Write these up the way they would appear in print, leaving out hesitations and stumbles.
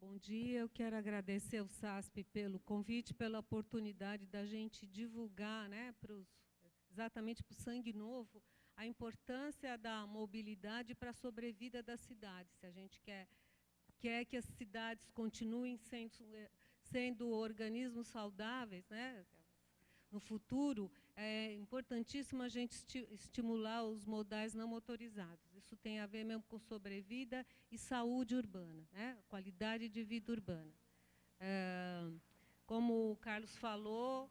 Bom dia, eu quero agradecer ao SASP pelo convite, pela oportunidade da gente divulgar, né, exatamente para o Sangue Novo, a importância da mobilidade para a sobrevida das cidades. Se a gente quer que as cidades continuem sendo organismos saudáveis, né, no futuro, é importantíssimo a gente estimular os modais não motorizados. Isso tem a ver mesmo com sobrevida e saúde urbana, né? Qualidade de vida urbana. Como o Carlos falou,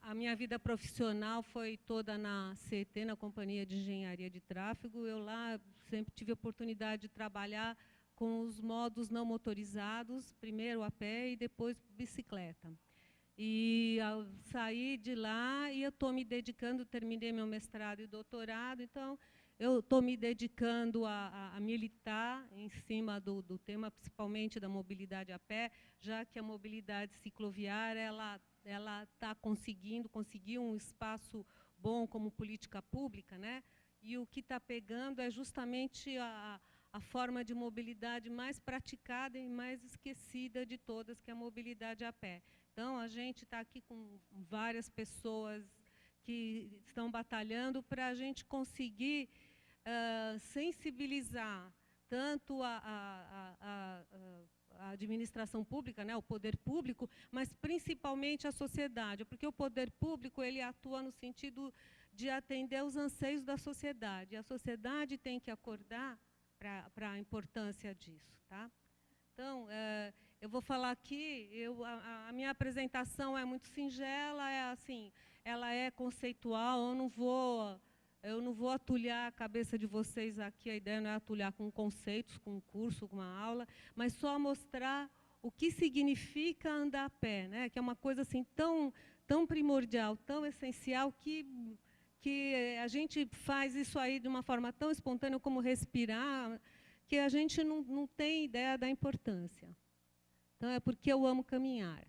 a minha vida profissional foi toda na CET, na Companhia de Engenharia de Tráfego. Eu lá sempre tive a oportunidade de trabalhar com os modos não motorizados, primeiro a pé e depois bicicleta. E ao sair de lá, eu estou me dedicando, terminei meu mestrado e doutorado, então eu estou me dedicando a militar em cima do tema, principalmente da mobilidade a pé, já que a mobilidade cicloviária ela está conseguiu um espaço bom como política pública, né? E o que está pegando é justamente a forma de mobilidade mais praticada e mais esquecida de todas, que é a mobilidade a pé. Então, a gente está aqui com várias pessoas que estão batalhando para a gente conseguir sensibilizar tanto a administração pública, né, o poder público, mas principalmente a sociedade, porque o poder público ele atua no sentido de atender os anseios da sociedade. E a sociedade tem que acordar para a importância disso, tá? Então, eu vou falar aqui, a minha apresentação é muito singela, ela é conceitual, eu não vou atulhar a cabeça de vocês aqui, a ideia não é atulhar com conceitos, com um curso, com uma aula, mas só mostrar o que significa andar a pé, né? Que é uma coisa assim tão primordial, tão essencial, que a gente faz isso aí de uma forma tão espontânea como respirar, que a gente não tem ideia da importância. Então, é porque eu amo caminhar.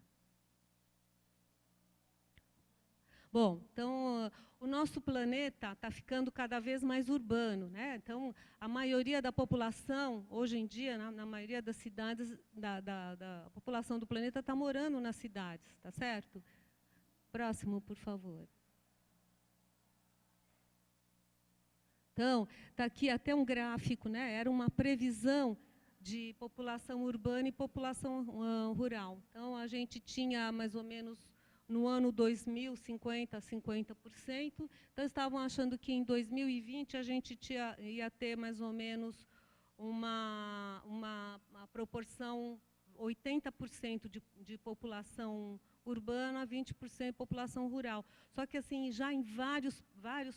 Bom, então, o nosso planeta está ficando cada vez mais urbano, né? Então, a maioria da população, hoje em dia, na maioria das cidades, da população do planeta está morando nas cidades, tá certo? Próximo, por favor. Então, está aqui até um gráfico, né? Era uma previsão de população urbana e população rural. Então, a gente tinha mais ou menos, no ano 2000, 50%. Então, estavam achando que em 2020 a gente ia ter mais ou menos uma proporção 80% de população urbana, 20% de população rural. Só que, assim, já em vários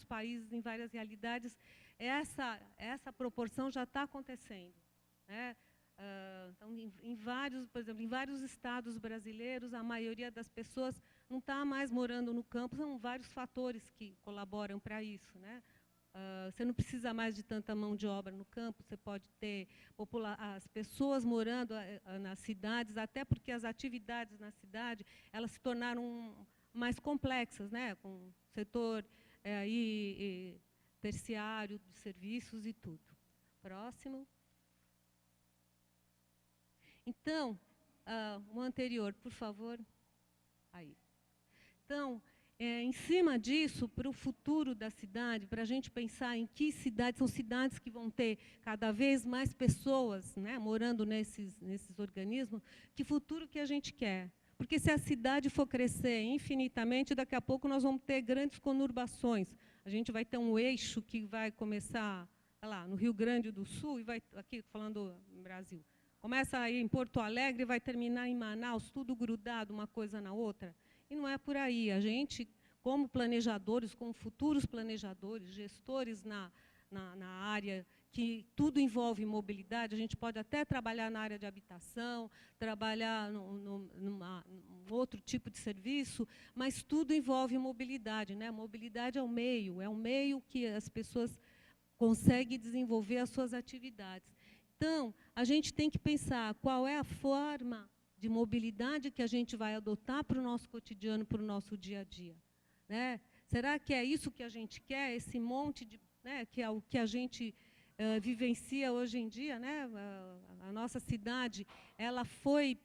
países, em várias realidades, essa proporção já está acontecendo, né? Então, por exemplo, em vários estados brasileiros, a maioria das pessoas não está mais morando no campo, são vários fatores que colaboram para isso, né? Você não precisa mais de tanta mão de obra no campo, você pode ter as pessoas morando nas cidades, até porque as atividades na cidade elas se tornaram mais complexas, né? Com o setor terciário de serviços e tudo. Próximo. Então, o anterior, por favor. Aí. Então, em cima disso, para o futuro da cidade, para a gente pensar em que cidades, são cidades que vão ter cada vez mais pessoas, né, morando nesses organismos, que futuro que a gente quer? Porque se a cidade for crescer infinitamente, daqui a pouco nós vamos ter grandes conurbações. A gente vai ter um eixo que vai começar lá, no Rio Grande do Sul, e vai, aqui falando no Brasil, começa aí em Porto Alegre e vai terminar em Manaus, tudo grudado uma coisa na outra. E não é por aí. A gente, como planejadores, como futuros planejadores, gestores na área que tudo envolve mobilidade, a gente pode até trabalhar na área de habitação, trabalhar num outro tipo de serviço, mas tudo envolve mobilidade, né? Mobilidade é um meio que as pessoas conseguem desenvolver as suas atividades. Então, a gente tem que pensar qual é a forma de mobilidade que a gente vai adotar para o nosso cotidiano, para o nosso dia a dia, né? Será que é isso que a gente quer, esse monte de, né, que é o que a gente vivencia hoje em dia, né? A nossa cidade, ela foi,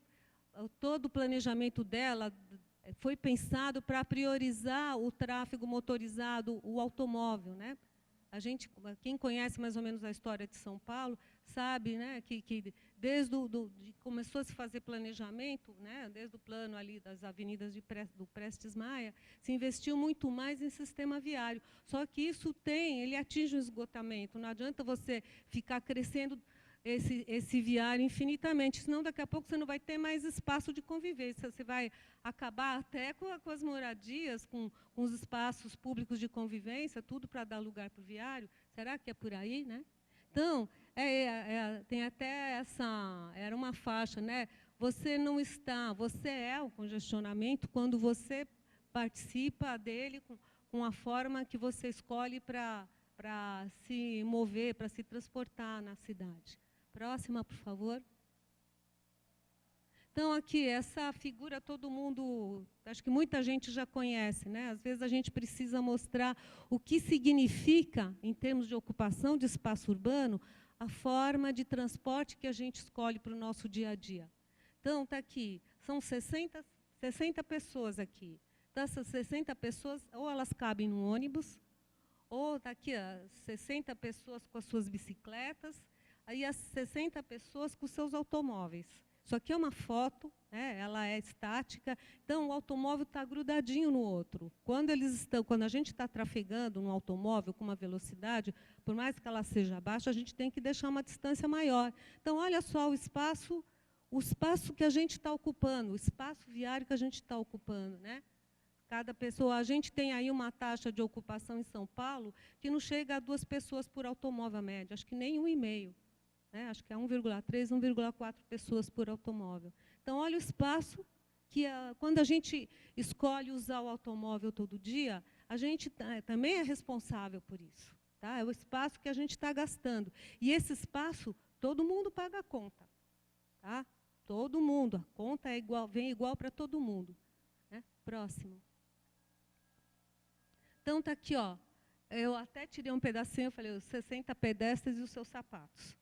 todo o planejamento dela foi pensado para priorizar o tráfego motorizado, o automóvel, né? Quem conhece mais ou menos a história de São Paulo, sabe, né, que desde começou a se fazer planejamento, né, desde o plano ali das avenidas do Prestes Maia, se investiu muito mais em sistema viário. Só que isso ele atinge um esgotamento. Não adianta você ficar crescendo esse viário infinitamente, senão daqui a pouco você não vai ter mais espaço de convivência. Você vai acabar até com as moradias, com os espaços públicos de convivência, tudo para dar lugar para o viário. Será que é por aí, né? Então, tem até era uma faixa, né? Você é o congestionamento quando você participa dele com a forma que você escolhe para se mover, para se transportar na cidade. Próxima, por favor. Então, aqui, essa figura todo mundo, acho que muita gente já conhece, né? Às vezes a gente precisa mostrar o que significa, em termos de ocupação de espaço urbano, a forma de transporte que a gente escolhe para o nosso dia a dia. Então, está aqui, são 60 pessoas aqui. Então, essas 60 pessoas, ou elas cabem num ônibus, ou está aqui, 60 pessoas com as suas bicicletas, aí as 60 pessoas com os seus automóveis. Isso aqui é uma foto, né, ela é estática, então o automóvel está grudadinho no outro. Quando a gente está trafegando num automóvel com uma velocidade, por mais que ela seja baixa, a gente tem que deixar uma distância maior. Então, olha só o espaço que a gente está ocupando, o espaço viário que a gente está ocupando, né? Cada pessoa, a gente tem aí uma taxa de ocupação em São Paulo que não chega a 2 pessoas por automóvel médio, acho que nem 1,5. Né? Acho que é 1,3, 1,4 pessoas por automóvel. Então, olha o espaço que, quando a gente escolhe usar o automóvel todo dia, a gente também é responsável por isso. Tá? É o espaço que a gente está gastando. E esse espaço, todo mundo paga a conta. Tá? Todo mundo. A conta vem igual para todo mundo. Né? Próximo. Então, está aqui, ó. Eu até tirei um pedacinho, eu falei, os 60 pedestres e os seus sapatos.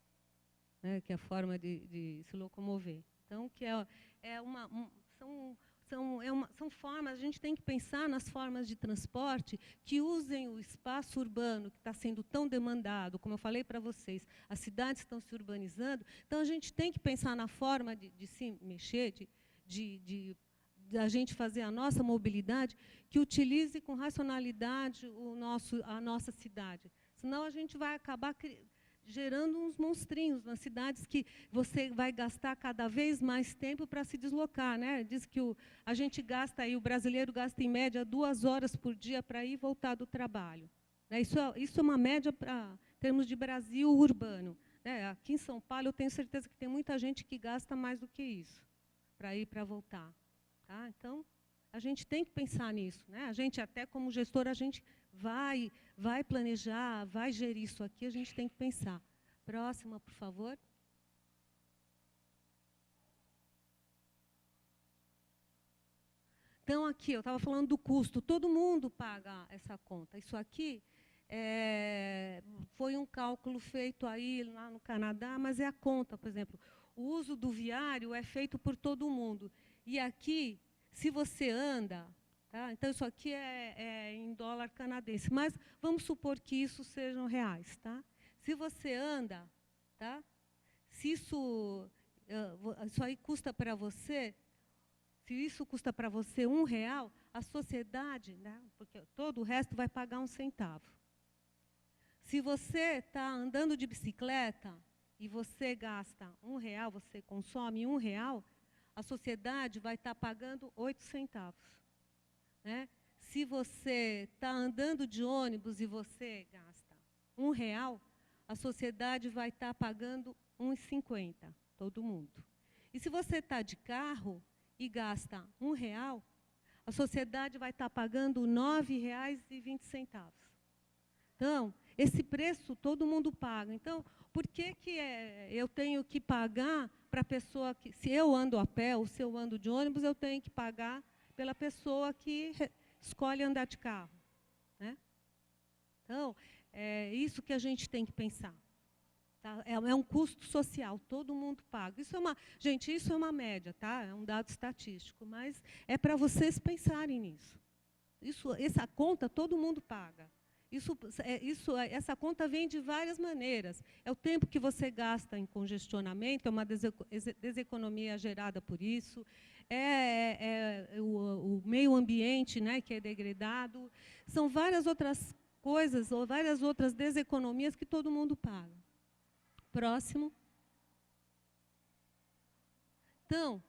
Né, que é a forma de se locomover. Então, são formas, a gente tem que pensar nas formas de transporte que usem o espaço urbano, que está sendo tão demandado, como eu falei para vocês, as cidades estão se urbanizando, então a gente tem que pensar na forma de se mexer, de a gente fazer a nossa mobilidade, que utilize com racionalidade a nossa cidade. Senão a gente vai acabar gerando uns monstrinhos nas cidades que você vai gastar cada vez mais tempo para se deslocar, né? Diz que a gente gasta aí, o brasileiro gasta em média 2 horas por dia para ir e voltar do trabalho. Né? Isso é uma média em termos de Brasil urbano. Né? Aqui em São Paulo eu tenho certeza que tem muita gente que gasta mais do que isso para ir e para voltar. Tá? Então, a gente tem que pensar nisso. Né? A gente, até como gestor, a gente vai planejar, vai gerir isso aqui, a gente tem que pensar. Próxima, por favor. Então, aqui, eu estava falando do custo. Todo mundo paga essa conta. Isso aqui foi um cálculo feito aí lá no Canadá, mas é a conta, por exemplo. O uso do viário é feito por todo mundo. E aqui, se você anda... Tá? Então, isso aqui é em dólar canadense, mas vamos supor que isso sejam reais. Tá? Se você anda, tá? Se isso aí custa para você, se isso custa para você R$1, a sociedade, né? Porque todo o resto vai pagar 1 centavo. Se você está andando de bicicleta e você gasta R$1, você consome R$1, a sociedade vai estar pagando 8 centavos. Né? Se você está andando de ônibus e você gasta R$1, a sociedade vai estar pagando R$1,50, todo mundo. E se você está de carro e gasta R$1, a sociedade vai estar pagando R$ 9,20. Então, esse preço todo mundo paga. Então, por que eu tenho que pagar para a pessoa que... Se eu ando a pé ou se eu ando de ônibus, eu tenho que pagar pela pessoa que escolhe andar de carro. Né? Então, é isso que a gente tem que pensar. Tá? É um custo social, todo mundo paga. Gente, isso é uma média, tá? É um dado estatístico, mas é para vocês pensarem nisso. Essa conta todo mundo paga. Essa conta vem de várias maneiras. É o tempo que você gasta em congestionamento, é uma deseconomia gerada por isso, o meio ambiente, né, que é degradado. São várias outras coisas, ou várias outras deseconomias que todo mundo paga. Próximo. Então,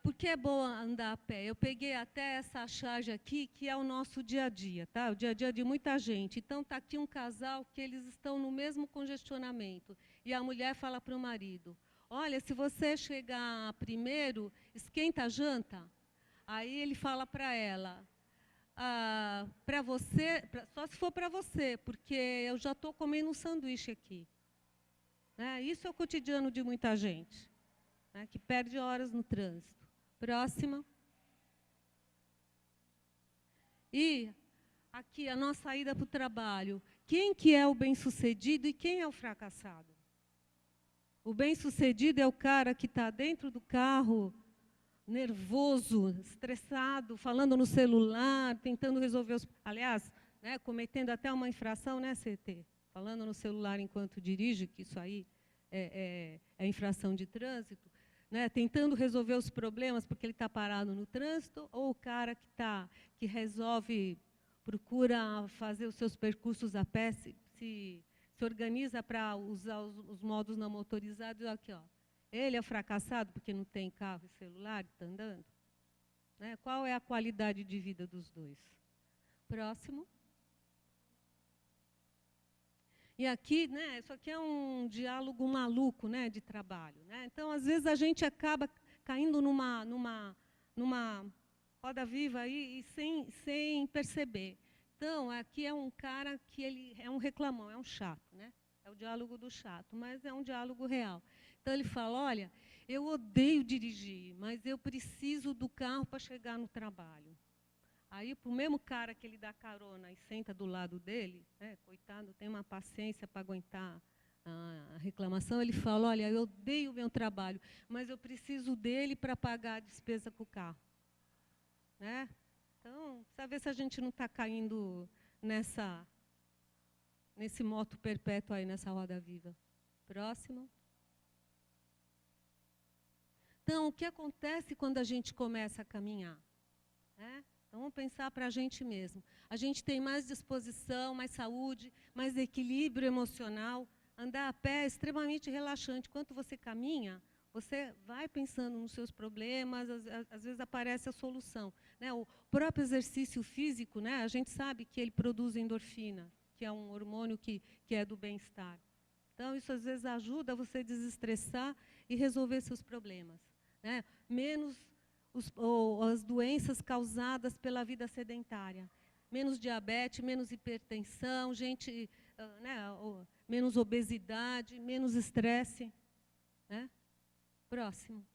por que é bom andar a pé? Eu peguei até essa charge aqui, que é o nosso dia a dia, tá? O dia a dia de muita gente. Então, está aqui um casal que eles estão no mesmo congestionamento. E a mulher fala para o marido, olha, se você chegar primeiro, esquenta a janta. Aí ele fala para ela, para você, só se for para você, porque eu já estou comendo um sanduíche aqui. Né? Isso é o cotidiano de muita gente, né, que perde horas no trânsito. Próxima. E aqui a nossa ida para o trabalho. Quem que é o bem-sucedido e quem é o fracassado? O bem-sucedido é o cara que está dentro do carro, nervoso, estressado, falando no celular, tentando resolver os... Aliás, né, cometendo até uma infração, né, CT? Falando no celular enquanto dirige, que isso aí é infração de trânsito, né, tentando resolver os problemas porque ele está parado no trânsito, ou o cara que resolve, procura fazer os seus percursos a pé, se organiza para usar os modos não motorizados. Aqui, ó. Ele é fracassado porque não tem carro e celular, está andando? Né? Qual é a qualidade de vida dos dois? Próximo. E aqui, né, isso aqui é um diálogo maluco, né, de trabalho. Né? Então, às vezes, a gente acaba caindo numa roda viva aí, e sem perceber. Então, aqui é um cara que ele é um reclamão, é um chato. Né? É o diálogo do chato, mas é um diálogo real. Então, ele fala, olha, eu odeio dirigir, mas eu preciso do carro para chegar no trabalho. Aí, para o mesmo cara que ele dá carona e senta do lado dele, né, coitado, tem uma paciência para aguentar a reclamação, ele fala, olha, eu odeio o meu trabalho, mas eu preciso dele para pagar a despesa com o carro. Né? Então, precisa ver se a gente não está caindo nesse moto perpétuo aí, nessa roda viva. Próximo. Então, o que acontece quando a gente começa a caminhar? Né? Então, vamos pensar para a gente mesmo. A gente tem mais disposição, mais saúde, mais equilíbrio emocional. Andar a pé é extremamente relaxante. Enquanto você caminha, você vai pensando nos seus problemas, às vezes aparece a solução. Né? O próprio exercício físico, né, a gente sabe que ele produz endorfina, que é um hormônio que é do bem-estar. Então, isso às vezes ajuda você a desestressar e resolver seus problemas. Né? Menos as doenças causadas pela vida sedentária. Menos diabetes, menos hipertensão, né, menos obesidade, menos estresse. Né? Próximo.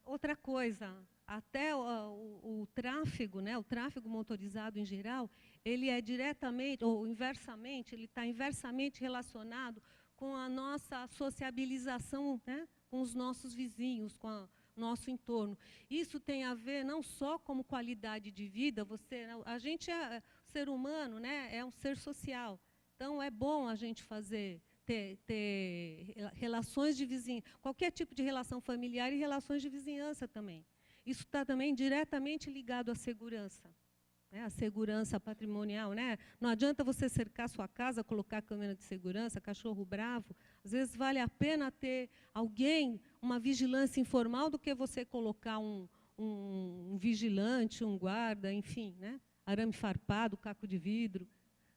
Outra coisa, até o tráfego, né, o tráfego motorizado em geral, ele é diretamente, ou inversamente, ele está inversamente relacionado com a nossa sociabilização, né, com os nossos vizinhos, com o nosso entorno. Isso tem a ver não só com qualidade de vida, a gente o ser humano, né, é um ser social. Então, é bom a gente ter relações de vizinhança, qualquer tipo de relação familiar e relações de vizinhança também. Isso está também diretamente ligado à segurança. Né, a segurança patrimonial. Né? Não adianta você cercar sua casa, colocar câmera de segurança, cachorro bravo. Às vezes vale a pena ter alguém, uma vigilância informal, do que você colocar um vigilante, um guarda, enfim, né? Arame farpado, caco de vidro.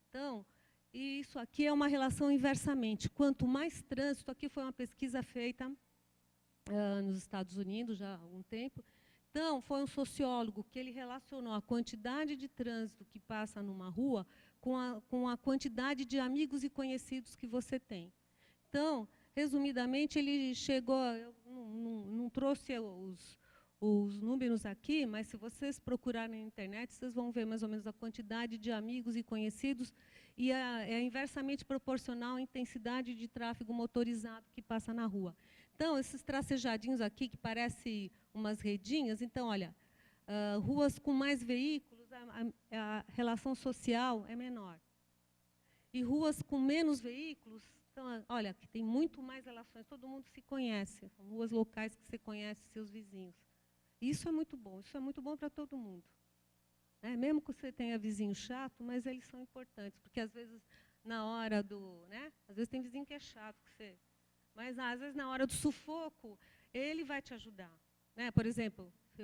Então, isso aqui é uma relação inversamente. Quanto mais trânsito, aqui foi uma pesquisa feita nos Estados Unidos já há algum tempo. Então, foi um sociólogo que ele relacionou a quantidade de trânsito que passa numa rua com a quantidade de amigos e conhecidos que você tem. Então, resumidamente, ele chegou... Eu não trouxe os números aqui, mas se vocês procurarem na internet, vocês vão ver mais ou menos a quantidade de amigos e conhecidos, e é inversamente proporcional à intensidade de tráfego motorizado que passa na rua. Então, esses tracejadinhos aqui, que parecem umas redinhas, então, olha, ruas com mais veículos, a relação social é menor. E ruas com menos veículos, então, olha, que tem muito mais relações, todo mundo se conhece, são ruas locais que você conhece seus vizinhos. Isso é muito bom para todo mundo. Né? Mesmo que você tenha vizinho chato, mas eles são importantes, porque às vezes, na hora do... Né? Às vezes tem vizinho que é chato, mas às vezes na hora do sufoco, ele vai te ajudar. Né? Por exemplo, se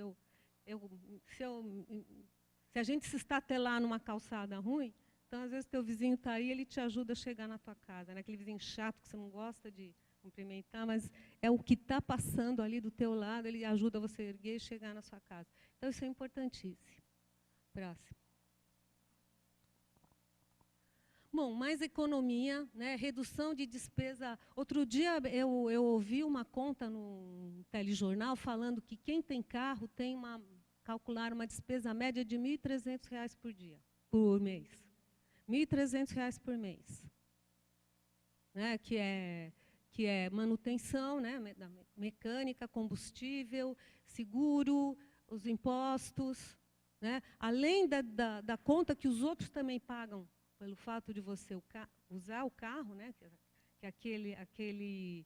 a gente se estatelar numa calçada ruim, então, às vezes, teu vizinho está aí, ele te ajuda a chegar na tua casa. Né? Aquele vizinho chato que você não gosta de cumprimentar, mas é o que está passando ali do teu lado, ele ajuda você a erguer e chegar na sua casa. Então, isso é importantíssimo. Próximo. Bom, mais economia, né? Redução de despesa. Outro dia, eu ouvi uma conta no telejornal falando que quem tem carro tem calcular uma despesa média de R$ 1.300 por mês. R$ 1.300 por mês. Né? Que é manutenção, né? Mecânica, combustível, seguro, os impostos. Né? Além da conta que os outros também pagam pelo fato de você usar o carro, né? que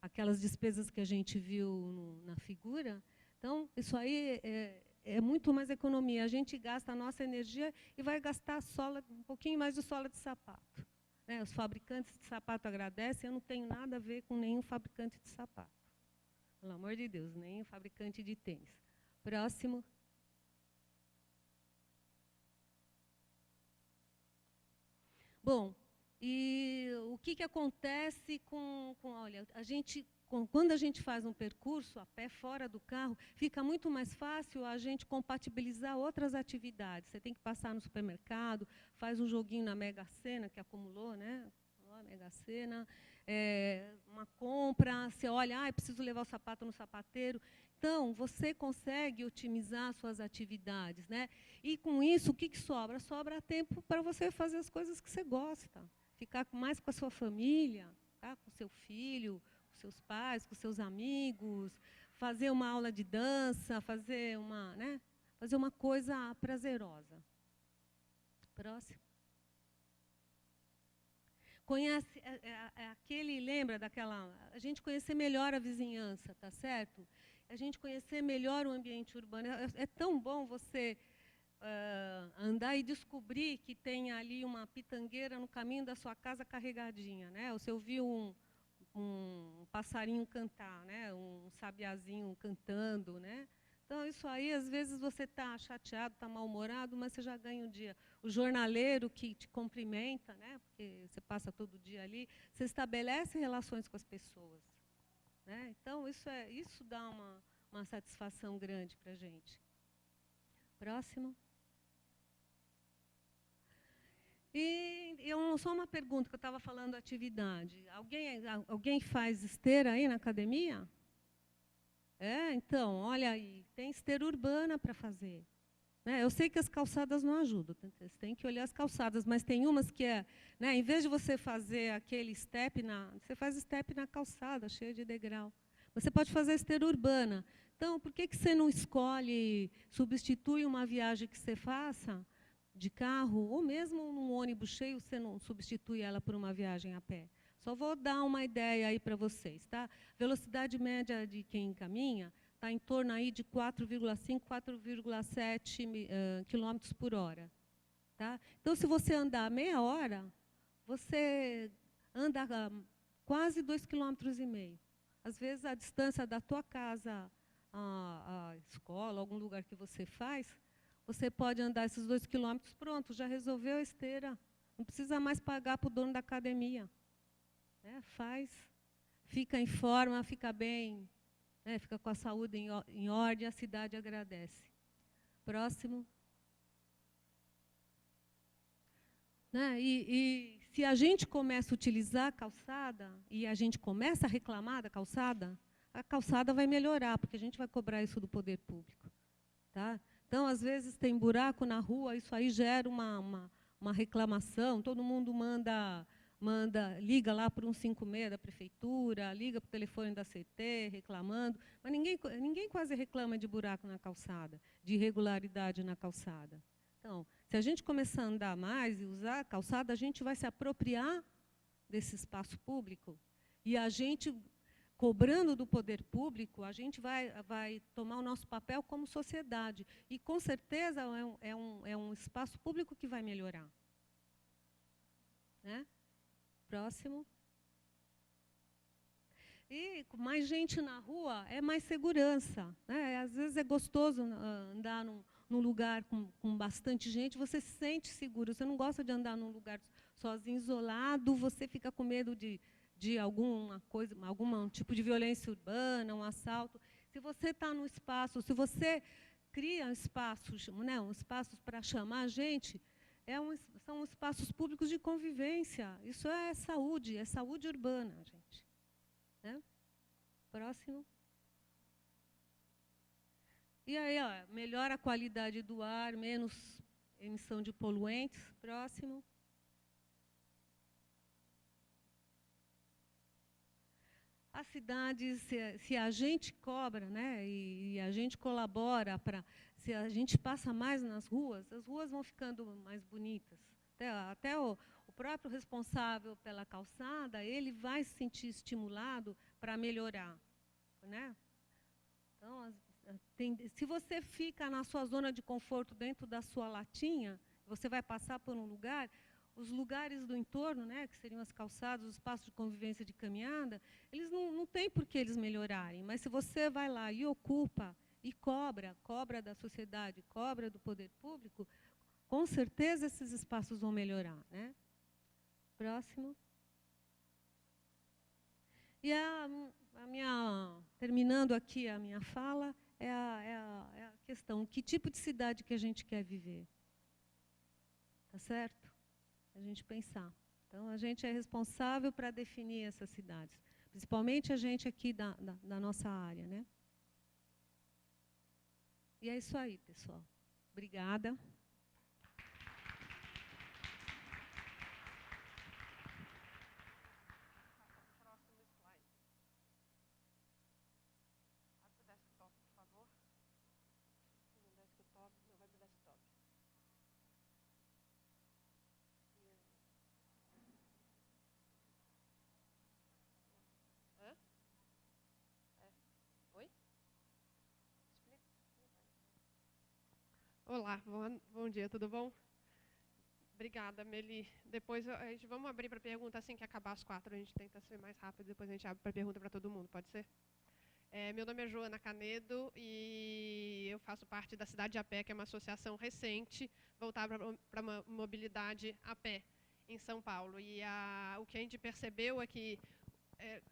aquelas despesas que a gente viu na figura. Então, isso aí é muito mais economia. A gente gasta a nossa energia e vai gastar um pouquinho mais de sola de sapato. Né? Os fabricantes de sapato agradecem, eu não tenho nada a ver com nenhum fabricante de sapato. Pelo amor de Deus, nenhum fabricante de tênis. Próximo. Bom, e o que acontece olha, quando a gente faz um percurso a pé fora do carro, fica muito mais fácil a gente compatibilizar outras atividades. Você tem que passar no supermercado, faz um joguinho na Mega Sena, que acumulou, né? A Mega Sena, uma compra, você olha, preciso levar o sapato no sapateiro. Então, você consegue otimizar suas atividades. Né? E, com isso, o que sobra? Sobra tempo para você fazer as coisas que você gosta. Ficar mais com a sua família, tá? Com o seu filho, com seus pais, com seus amigos, fazer uma aula de dança, fazer uma coisa prazerosa. Próximo. Conhece, lembra daquela... A gente conhecer melhor a vizinhança, tá certo? A gente conhecer melhor o ambiente urbano. É tão bom você andar e descobrir que tem ali uma pitangueira no caminho da sua casa carregadinha. Né? Ou você ouviu um passarinho cantar, né? Um sabiazinho cantando. Né? Então, isso aí, às vezes, você está chateado, está mal-humorado, mas você já ganha um dia. O jornaleiro que te cumprimenta, né? Porque você passa todo dia ali, você estabelece relações com as pessoas. Né? Então, isso dá uma satisfação grande para a gente. Próximo. E só uma pergunta, que eu estava falando atividade. Alguém faz esteira aí na academia? Então, olha aí, tem esteira urbana para fazer. Né? Eu sei que as calçadas não ajudam, você tem que olhar as calçadas, mas tem umas que né, em vez de você fazer aquele step, você faz step na calçada, cheia de degrau. Você pode fazer esteira urbana. Então, por que você não substitui uma viagem que você faça de carro, ou mesmo num ônibus cheio, você não substitui ela por uma viagem a pé? Só vou dar uma ideia aí para vocês. Tá? Velocidade média de quem caminha está em torno aí de 4,5, 4,7 km por hora. Tá? Então, se você andar meia hora, você anda quase 2,5 km. Às vezes, a distância da tua casa à escola, algum lugar que você faz, você pode andar esses 2 quilômetros, pronto, já resolveu a esteira. Não precisa mais pagar para o dono da academia. Né? Faz, fica em forma, fica bem, né? Fica com a saúde em ordem, a cidade agradece. Próximo. Né? E se a gente começa a utilizar a calçada, e a gente começa a reclamar da calçada, a calçada vai melhorar, porque a gente vai cobrar isso do poder público. Tá? Então, às vezes, tem buraco na rua, isso aí gera uma reclamação, todo mundo liga lá para o 156 da prefeitura, liga para o telefone da CT, reclamando, mas ninguém quase reclama de buraco na calçada, de irregularidade na calçada. Então, se a gente começar a andar mais e usar a calçada, a gente vai se apropriar desse espaço público e a gente, cobrando do poder público, a gente vai tomar o nosso papel como sociedade. E, com certeza, é um espaço público que vai melhorar. Né? Próximo. E com mais gente na rua, é mais segurança. Né? Às vezes é gostoso andar num lugar com bastante gente, você se sente seguro. Você não gosta de andar num lugar sozinho, isolado, você fica com medo de alguma coisa, algum tipo de violência urbana, um assalto. Se você está no espaço, se você cria espaços, né, espaços para chamar a gente, são espaços públicos de convivência. Isso é saúde urbana, gente. Né? Próximo. E aí, ó, melhora a qualidade do ar, menos emissão de poluentes. Próximo. As cidades, se a gente cobra, né, e a gente colabora, se a gente passa mais nas ruas, as ruas vão ficando mais bonitas. Até o próprio responsável pela calçada, ele vai se sentir estimulado para melhorar. Né? Então, se você fica na sua zona de conforto, dentro da sua latinha, você vai passar por um lugar, os lugares do entorno, né, que seriam as calçadas, os espaços de convivência de caminhada, eles não têm por que eles melhorarem. Mas se você vai lá e ocupa, e cobra da sociedade, cobra do poder público, com certeza esses espaços vão melhorar. Né? Próximo. E terminando aqui a minha fala, é a questão, que tipo de cidade que a gente quer viver? Tá certo? A gente pensar. Então, a gente é responsável para definir essas cidades, principalmente a gente aqui da nossa área. Né? E é isso aí, pessoal. Obrigada. Olá, bom dia, tudo bom? Obrigada, Meli. Depois vamos abrir para pergunta assim que acabar às 4, a gente tenta ser mais rápido, depois a gente abre para pergunta para todo mundo, pode ser? Meu nome é Joana Canedo e eu faço parte da Cidade a Pé, que é uma associação recente voltada para uma mobilidade a pé em São Paulo. E o que a gente percebeu é que,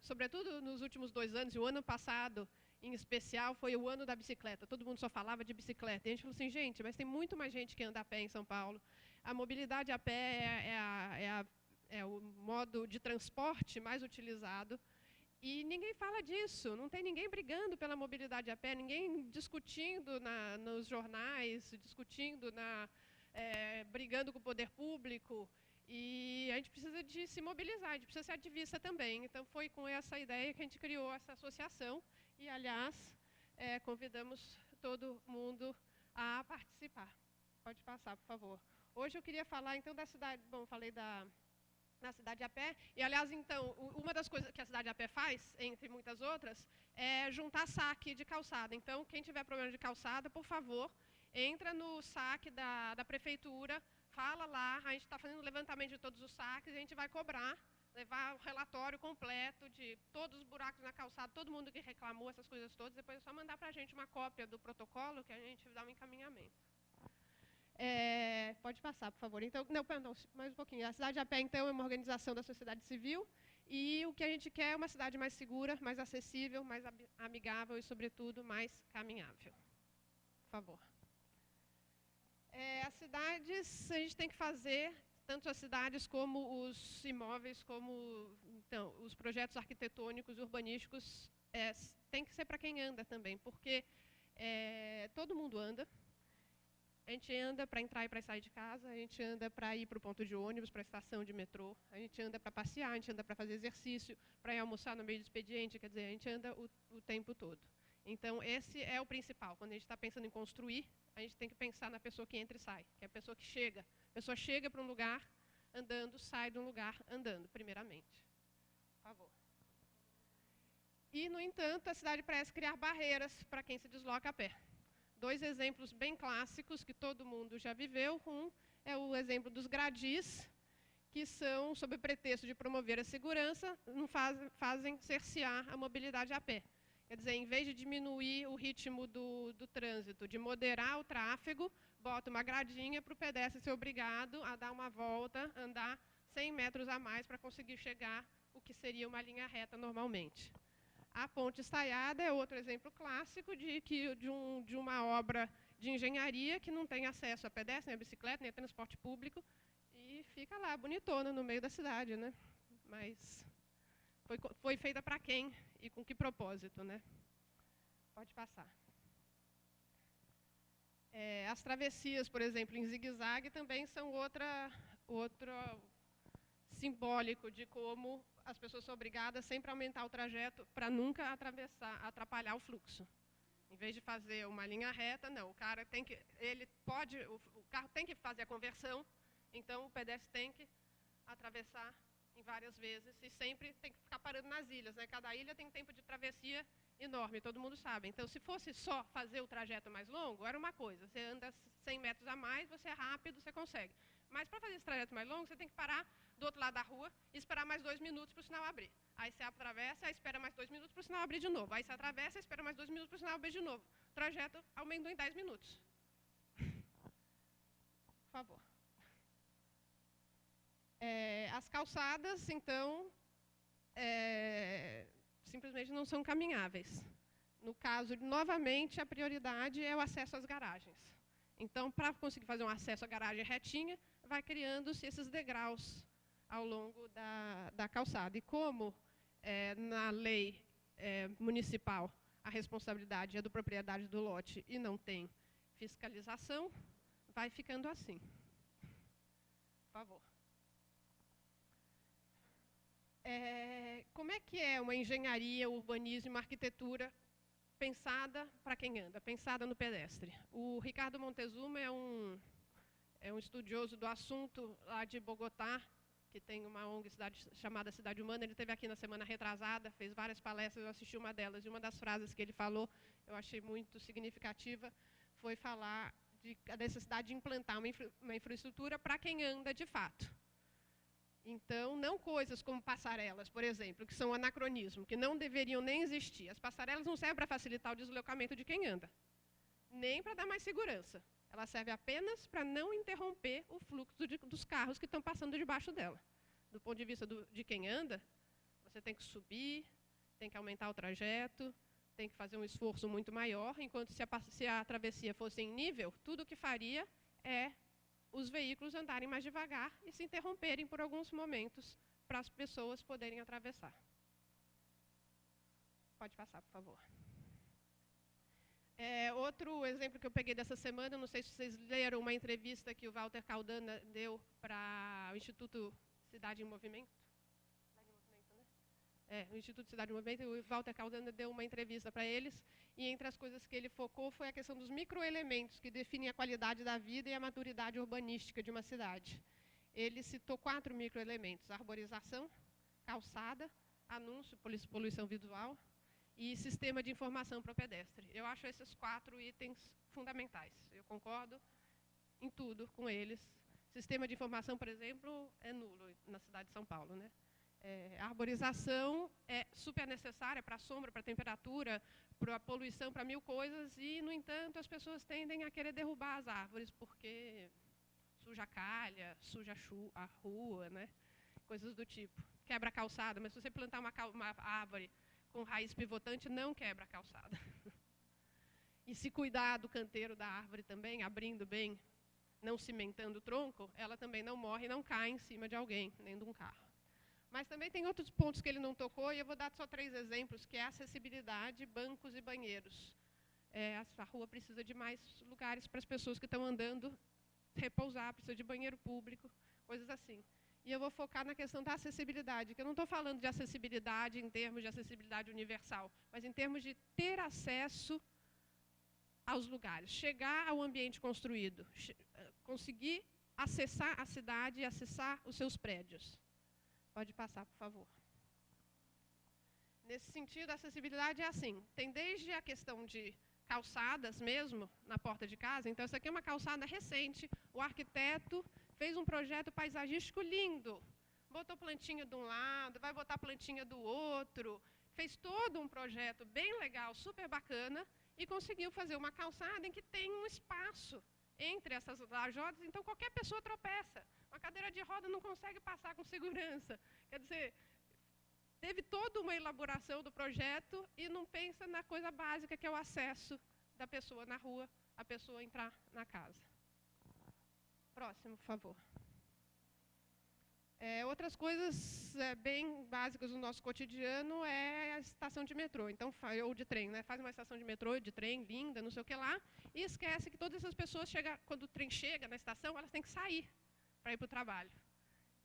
sobretudo nos últimos 2 anos, e o ano passado em especial, foi o ano da bicicleta. Todo mundo só falava de bicicleta. E a gente falou assim, gente, mas tem muito mais gente que anda a pé em São Paulo. A mobilidade a pé é o modo de transporte mais utilizado. E ninguém fala disso. Não tem ninguém brigando pela mobilidade a pé, ninguém discutindo nos jornais, brigando com o poder público. E a gente precisa de se mobilizar, a gente precisa ser ativista também. Então, foi com essa ideia que a gente criou essa associação. E, aliás, convidamos todo mundo a participar. Pode passar, por favor. Hoje eu queria falar, então, da cidade... Bom, falei da cidade a pé. E, aliás, então, uma das coisas que a cidade a pé faz, entre muitas outras, é juntar saque de calçada. Então, quem tiver problema de calçada, por favor, entra no saque da prefeitura, fala lá, a gente está fazendo o levantamento de todos os saques, a gente vai cobrar, levar o relatório completo de todos os buracos na calçada, todo mundo que reclamou, essas coisas todas, depois é só mandar para a gente uma cópia do protocolo que a gente dá um encaminhamento. Pode passar, por favor. Então, não, perdão, mais um pouquinho. A Cidade a Pé, então, é uma organização da sociedade civil e o que a gente quer é uma cidade mais segura, mais acessível, mais amigável e, sobretudo, mais caminhável. Por favor. As cidades, a gente tem que fazer, tanto as cidades como os imóveis, como então, os projetos arquitetônicos e urbanísticos tem que ser para quem anda também, porque todo mundo anda. A gente anda para entrar e para sair de casa, a gente anda para ir para o ponto de ônibus, para a estação de metrô, a gente anda para passear, a gente anda para fazer exercício, para ir almoçar no meio do expediente, quer dizer, a gente anda o tempo todo. Então, esse é o principal. Quando a gente está pensando em construir, a gente tem que pensar na pessoa que entra e sai, que é a pessoa que chega. A pessoa chega para um lugar andando, sai de um lugar andando, primeiramente. Por favor. E, no entanto, a cidade parece criar barreiras para quem se desloca a pé. 2 exemplos bem clássicos que todo mundo já viveu. Um é o exemplo dos gradis, que são, sob o pretexto de promover a segurança, fazem cercear a mobilidade a pé. Quer dizer, em vez de diminuir o ritmo do trânsito, de moderar o tráfego, bota uma gradinha para o pedestre ser obrigado a dar uma volta, andar 100 metros a mais para conseguir chegar o que seria uma linha reta normalmente. A ponte estaiada é outro exemplo clássico de uma obra de engenharia que não tem acesso a pedestre, nem a bicicleta, nem a transporte público, e fica lá, bonitona, no meio da cidade, né? Mas foi feita para quem e com que propósito, né? Pode passar. As travessias, por exemplo, em zigue-zague, também são outro simbólico de como as pessoas são obrigadas sempre a aumentar o trajeto para nunca atrapalhar o fluxo. Em vez de fazer uma linha reta, não, o carro tem que fazer a conversão, então o pedestre tem que atravessar em várias vezes e sempre tem que ficar parando nas ilhas, né? Cada ilha tem um tempo de travessia enorme, todo mundo sabe. Então, se fosse só fazer o trajeto mais longo, era uma coisa. Você anda 100 metros a mais, você é rápido, você consegue. Mas para fazer esse trajeto mais longo, você tem que parar do outro lado da rua e esperar mais 2 minutos para o sinal abrir. Aí você atravessa, aí espera mais 2 minutos para o sinal abrir de novo. Aí você atravessa, espera mais 2 minutos para o sinal abrir de novo. O trajeto aumentou em 10 minutos. Por favor. As calçadas, então, simplesmente não são caminháveis. No caso, novamente, a prioridade é o acesso às garagens. Então, para conseguir fazer um acesso à garagem retinha, vai criando-se esses degraus ao longo da calçada. E como na lei municipal a responsabilidade é do proprietário do lote e não tem fiscalização, vai ficando assim. Por favor. Como é que é uma engenharia, urbanismo, uma arquitetura pensada para quem anda, pensada no pedestre? O Ricardo Montezuma é um estudioso do assunto lá de Bogotá, que tem uma ONG chamada Cidade Humana. Ele esteve aqui na semana retrasada, fez várias palestras, eu assisti uma delas, e uma das frases que ele falou, eu achei muito significativa, foi falar da necessidade de implantar uma infraestrutura para quem anda de fato. Então, não coisas como passarelas, por exemplo, que são anacronismo, que não deveriam nem existir. As passarelas não servem para facilitar o deslocamento de quem anda, nem para dar mais segurança. Ela serve apenas para não interromper o fluxo dos carros que estão passando debaixo dela. Do ponto de vista de quem anda, você tem que subir, tem que aumentar o trajeto, tem que fazer um esforço muito maior, enquanto se a travessia fosse em nível, tudo o que faria é os veículos andarem mais devagar e se interromperem por alguns momentos para as pessoas poderem atravessar. Pode passar, por favor. Outro exemplo que eu peguei dessa semana, não sei se vocês leram uma entrevista que o Walter Caldana deu para o Instituto Cidade em Movimento. O Instituto Cidade em Movimento, o Walter Caldana deu uma entrevista para eles, e entre as coisas que ele focou foi a questão dos microelementos que definem a qualidade da vida e a maturidade urbanística de uma cidade. Ele citou 4 microelementos: arborização, calçada, anúncio, poluição visual e sistema de informação para o pedestre. Eu acho esses 4 itens fundamentais. Eu concordo em tudo com eles. Sistema de informação, por exemplo, é nulo na cidade de São Paulo, né? A arborização é super necessária para a sombra, para a temperatura, para a poluição, para 1000 coisas, e, no entanto, as pessoas tendem a querer derrubar as árvores porque suja a calha, suja a rua, né? Coisas do tipo. Quebra a calçada, mas se você plantar uma árvore com raiz pivotante, não quebra a calçada. E se cuidar do canteiro da árvore também, abrindo bem, não cimentando o tronco, ela também não morre, não cai em cima de alguém, nem de um carro. Mas também tem outros pontos que ele não tocou, e eu vou dar só 3 exemplos, que é acessibilidade, bancos e banheiros. A rua precisa de mais lugares para as pessoas que estão andando repousar, precisa de banheiro público, coisas assim. E eu vou focar na questão da acessibilidade, que eu não estou falando de acessibilidade em termos de acessibilidade universal, mas em termos de ter acesso aos lugares, chegar ao ambiente construído, conseguir acessar a cidade e acessar os seus prédios. Pode passar, por favor. Nesse sentido, a acessibilidade é assim, tem desde a questão de calçadas mesmo, na porta de casa. Então, essa aqui é uma calçada recente, o arquiteto fez um projeto paisagístico lindo, botou plantinha de um lado, vai botar plantinha do outro, fez todo um projeto bem legal, super bacana, e conseguiu fazer uma calçada em que tem um espaço entre essas lajotas, então qualquer pessoa tropeça. Uma cadeira de roda não consegue passar com segurança. Quer dizer, teve toda uma elaboração do projeto e não pensa na coisa básica, que é o acesso da pessoa na rua, a pessoa entrar na casa. Próximo, por favor. Outras coisas bem básicas do nosso cotidiano é a estação de metrô, então, ou de trem, né? Faz uma estação de metrô, de trem, linda, não sei o que lá, e esquece que todas essas pessoas, quando o trem chega na estação, elas têm que sair para ir para o trabalho.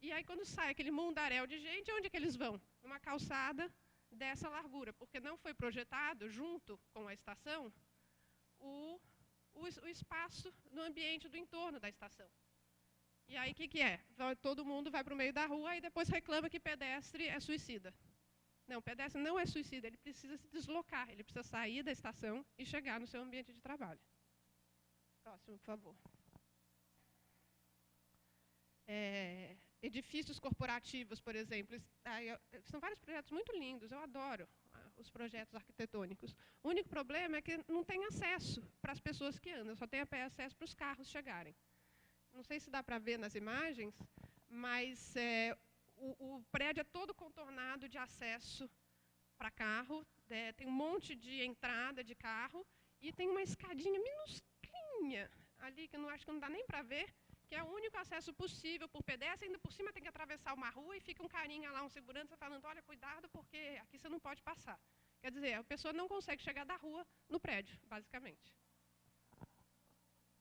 E aí, quando sai aquele mundaréu de gente, onde é que eles vão? Numa calçada dessa largura, porque não foi projetado, junto com a estação, o espaço no ambiente do entorno da estação. E aí, o que é? Todo mundo vai para o meio da rua e depois reclama que pedestre é suicida. Não, pedestre não é suicida, ele precisa se deslocar, ele precisa sair da estação e chegar no seu ambiente de trabalho. Próximo, por favor. Edifícios corporativos, por exemplo. São vários projetos muito lindos, eu adoro os projetos arquitetônicos. O único problema é que não tem acesso para as pessoas que andam, só tem acesso para os carros chegarem. Não sei se dá para ver nas imagens, mas o prédio é todo contornado de acesso para carro, tem um monte de entrada de carro e tem uma escadinha minusclinha ali, que eu acho que não dá nem para ver, que é o único acesso possível por pedestre, ainda por cima tem que atravessar uma rua e fica um carinha lá, um segurança, falando, olha, cuidado, porque aqui você não pode passar. Quer dizer, a pessoa não consegue chegar da rua no prédio, basicamente.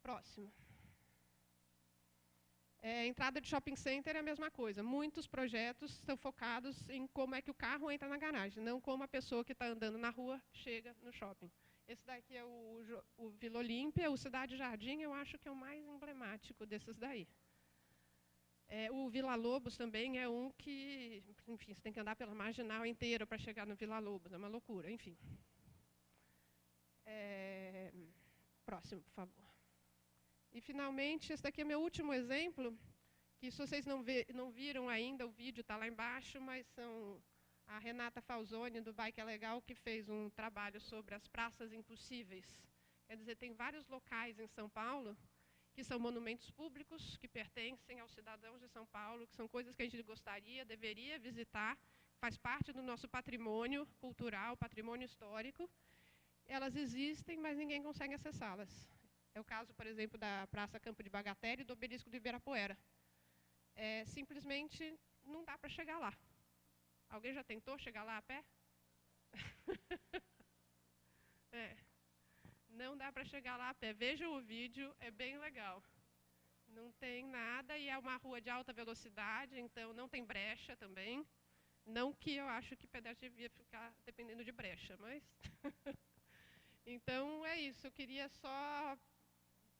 Próximo. Entrada de shopping center é a mesma coisa. Muitos projetos estão focados em como é que o carro entra na garagem, não como a pessoa que está andando na rua chega no shopping. Esse daqui é o Vila Olímpia, o Cidade Jardim, eu acho que é o mais emblemático desses daí. O Vila Lobos também é um que, enfim, você tem que andar pela marginal inteira para chegar no Vila Lobos, é uma loucura, enfim. Próximo, por favor. E, finalmente, esse daqui é meu último exemplo, que se vocês não viram ainda, o vídeo está lá embaixo, mas são a Renata Falzoni, do Bike é Legal, que fez um trabalho sobre as praças impossíveis. Quer dizer, tem vários locais em São Paulo que são monumentos públicos, que pertencem aos cidadãos de São Paulo, que são coisas que a gente gostaria, deveria visitar, faz parte do nosso patrimônio cultural, patrimônio histórico. Elas existem, mas ninguém consegue acessá-las. É o caso, por exemplo, da Praça Campo de Bagatelle e do Obelisco do Ibirapuera. Simplesmente não dá para chegar lá. Alguém já tentou chegar lá a pé? Não dá para chegar lá a pé. Vejam o vídeo, é bem legal. Não tem nada e é uma rua de alta velocidade, então não tem brecha também. Não que eu acho que pedestre devia ficar dependendo de brecha, mas... Então, é isso. Eu queria só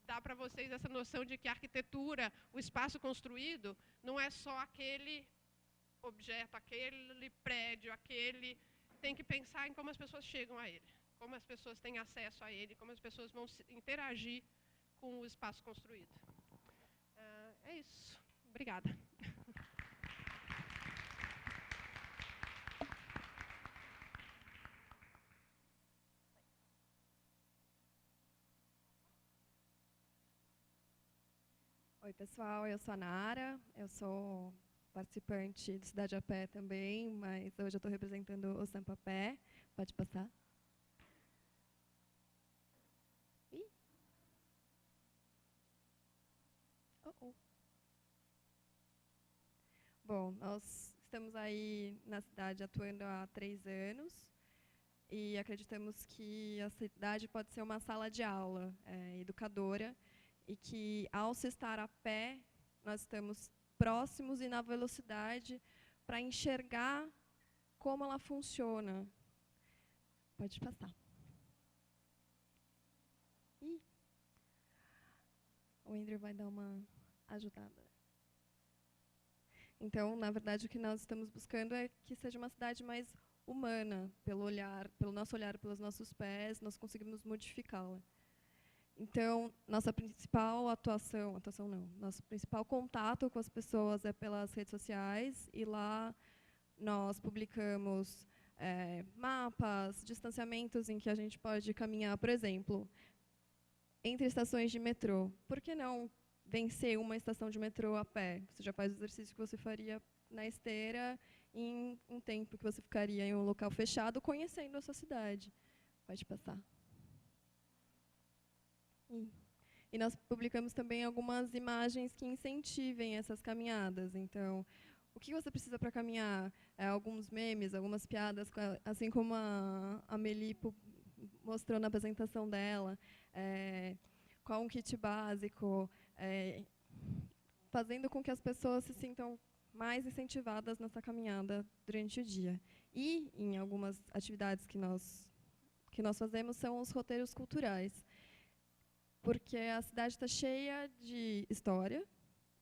dar para vocês essa noção de que a arquitetura, o espaço construído, não é só aquele objeto, aquele prédio, tem que pensar em como as pessoas chegam a ele, como as pessoas têm acesso a ele, como as pessoas vão interagir com o espaço construído. É isso. Obrigada. Oi, pessoal, eu sou a Nara, eu sou participante do Cidade a Pé também, mas hoje eu estou representando o Sampa Pé. Pode passar. Ih. Bom, nós estamos aí na cidade atuando há 3 anos e acreditamos que a cidade pode ser uma sala de aula educadora e que, ao se estar a pé, nós estamos próximos e na velocidade para enxergar como ela funciona. Pode passar. Ih. O Andrew vai dar uma ajudada. Então, na verdade, o que nós estamos buscando é que seja uma cidade mais humana, pelo nosso olhar, pelos nossos pés, nós conseguimos modificá-la. Então, nossa principal nosso principal contato com as pessoas é pelas redes sociais, e lá nós publicamos mapas, distanciamentos em que a gente pode caminhar, por exemplo, entre estações de metrô. Por que não vencer uma estação de metrô a pé? Você já faz o exercício que você faria na esteira em um tempo que você ficaria em um local fechado, conhecendo a sua cidade. Pode passar. E nós publicamos também algumas imagens que incentivem essas caminhadas. Então, o que você precisa para caminhar? Alguns memes, algumas piadas, assim como a Meli mostrou na apresentação dela, qual um kit básico, fazendo com que as pessoas se sintam mais incentivadas nessa caminhada durante o dia. E, em algumas atividades que nós fazemos, são os roteiros culturais, porque a cidade está cheia de história,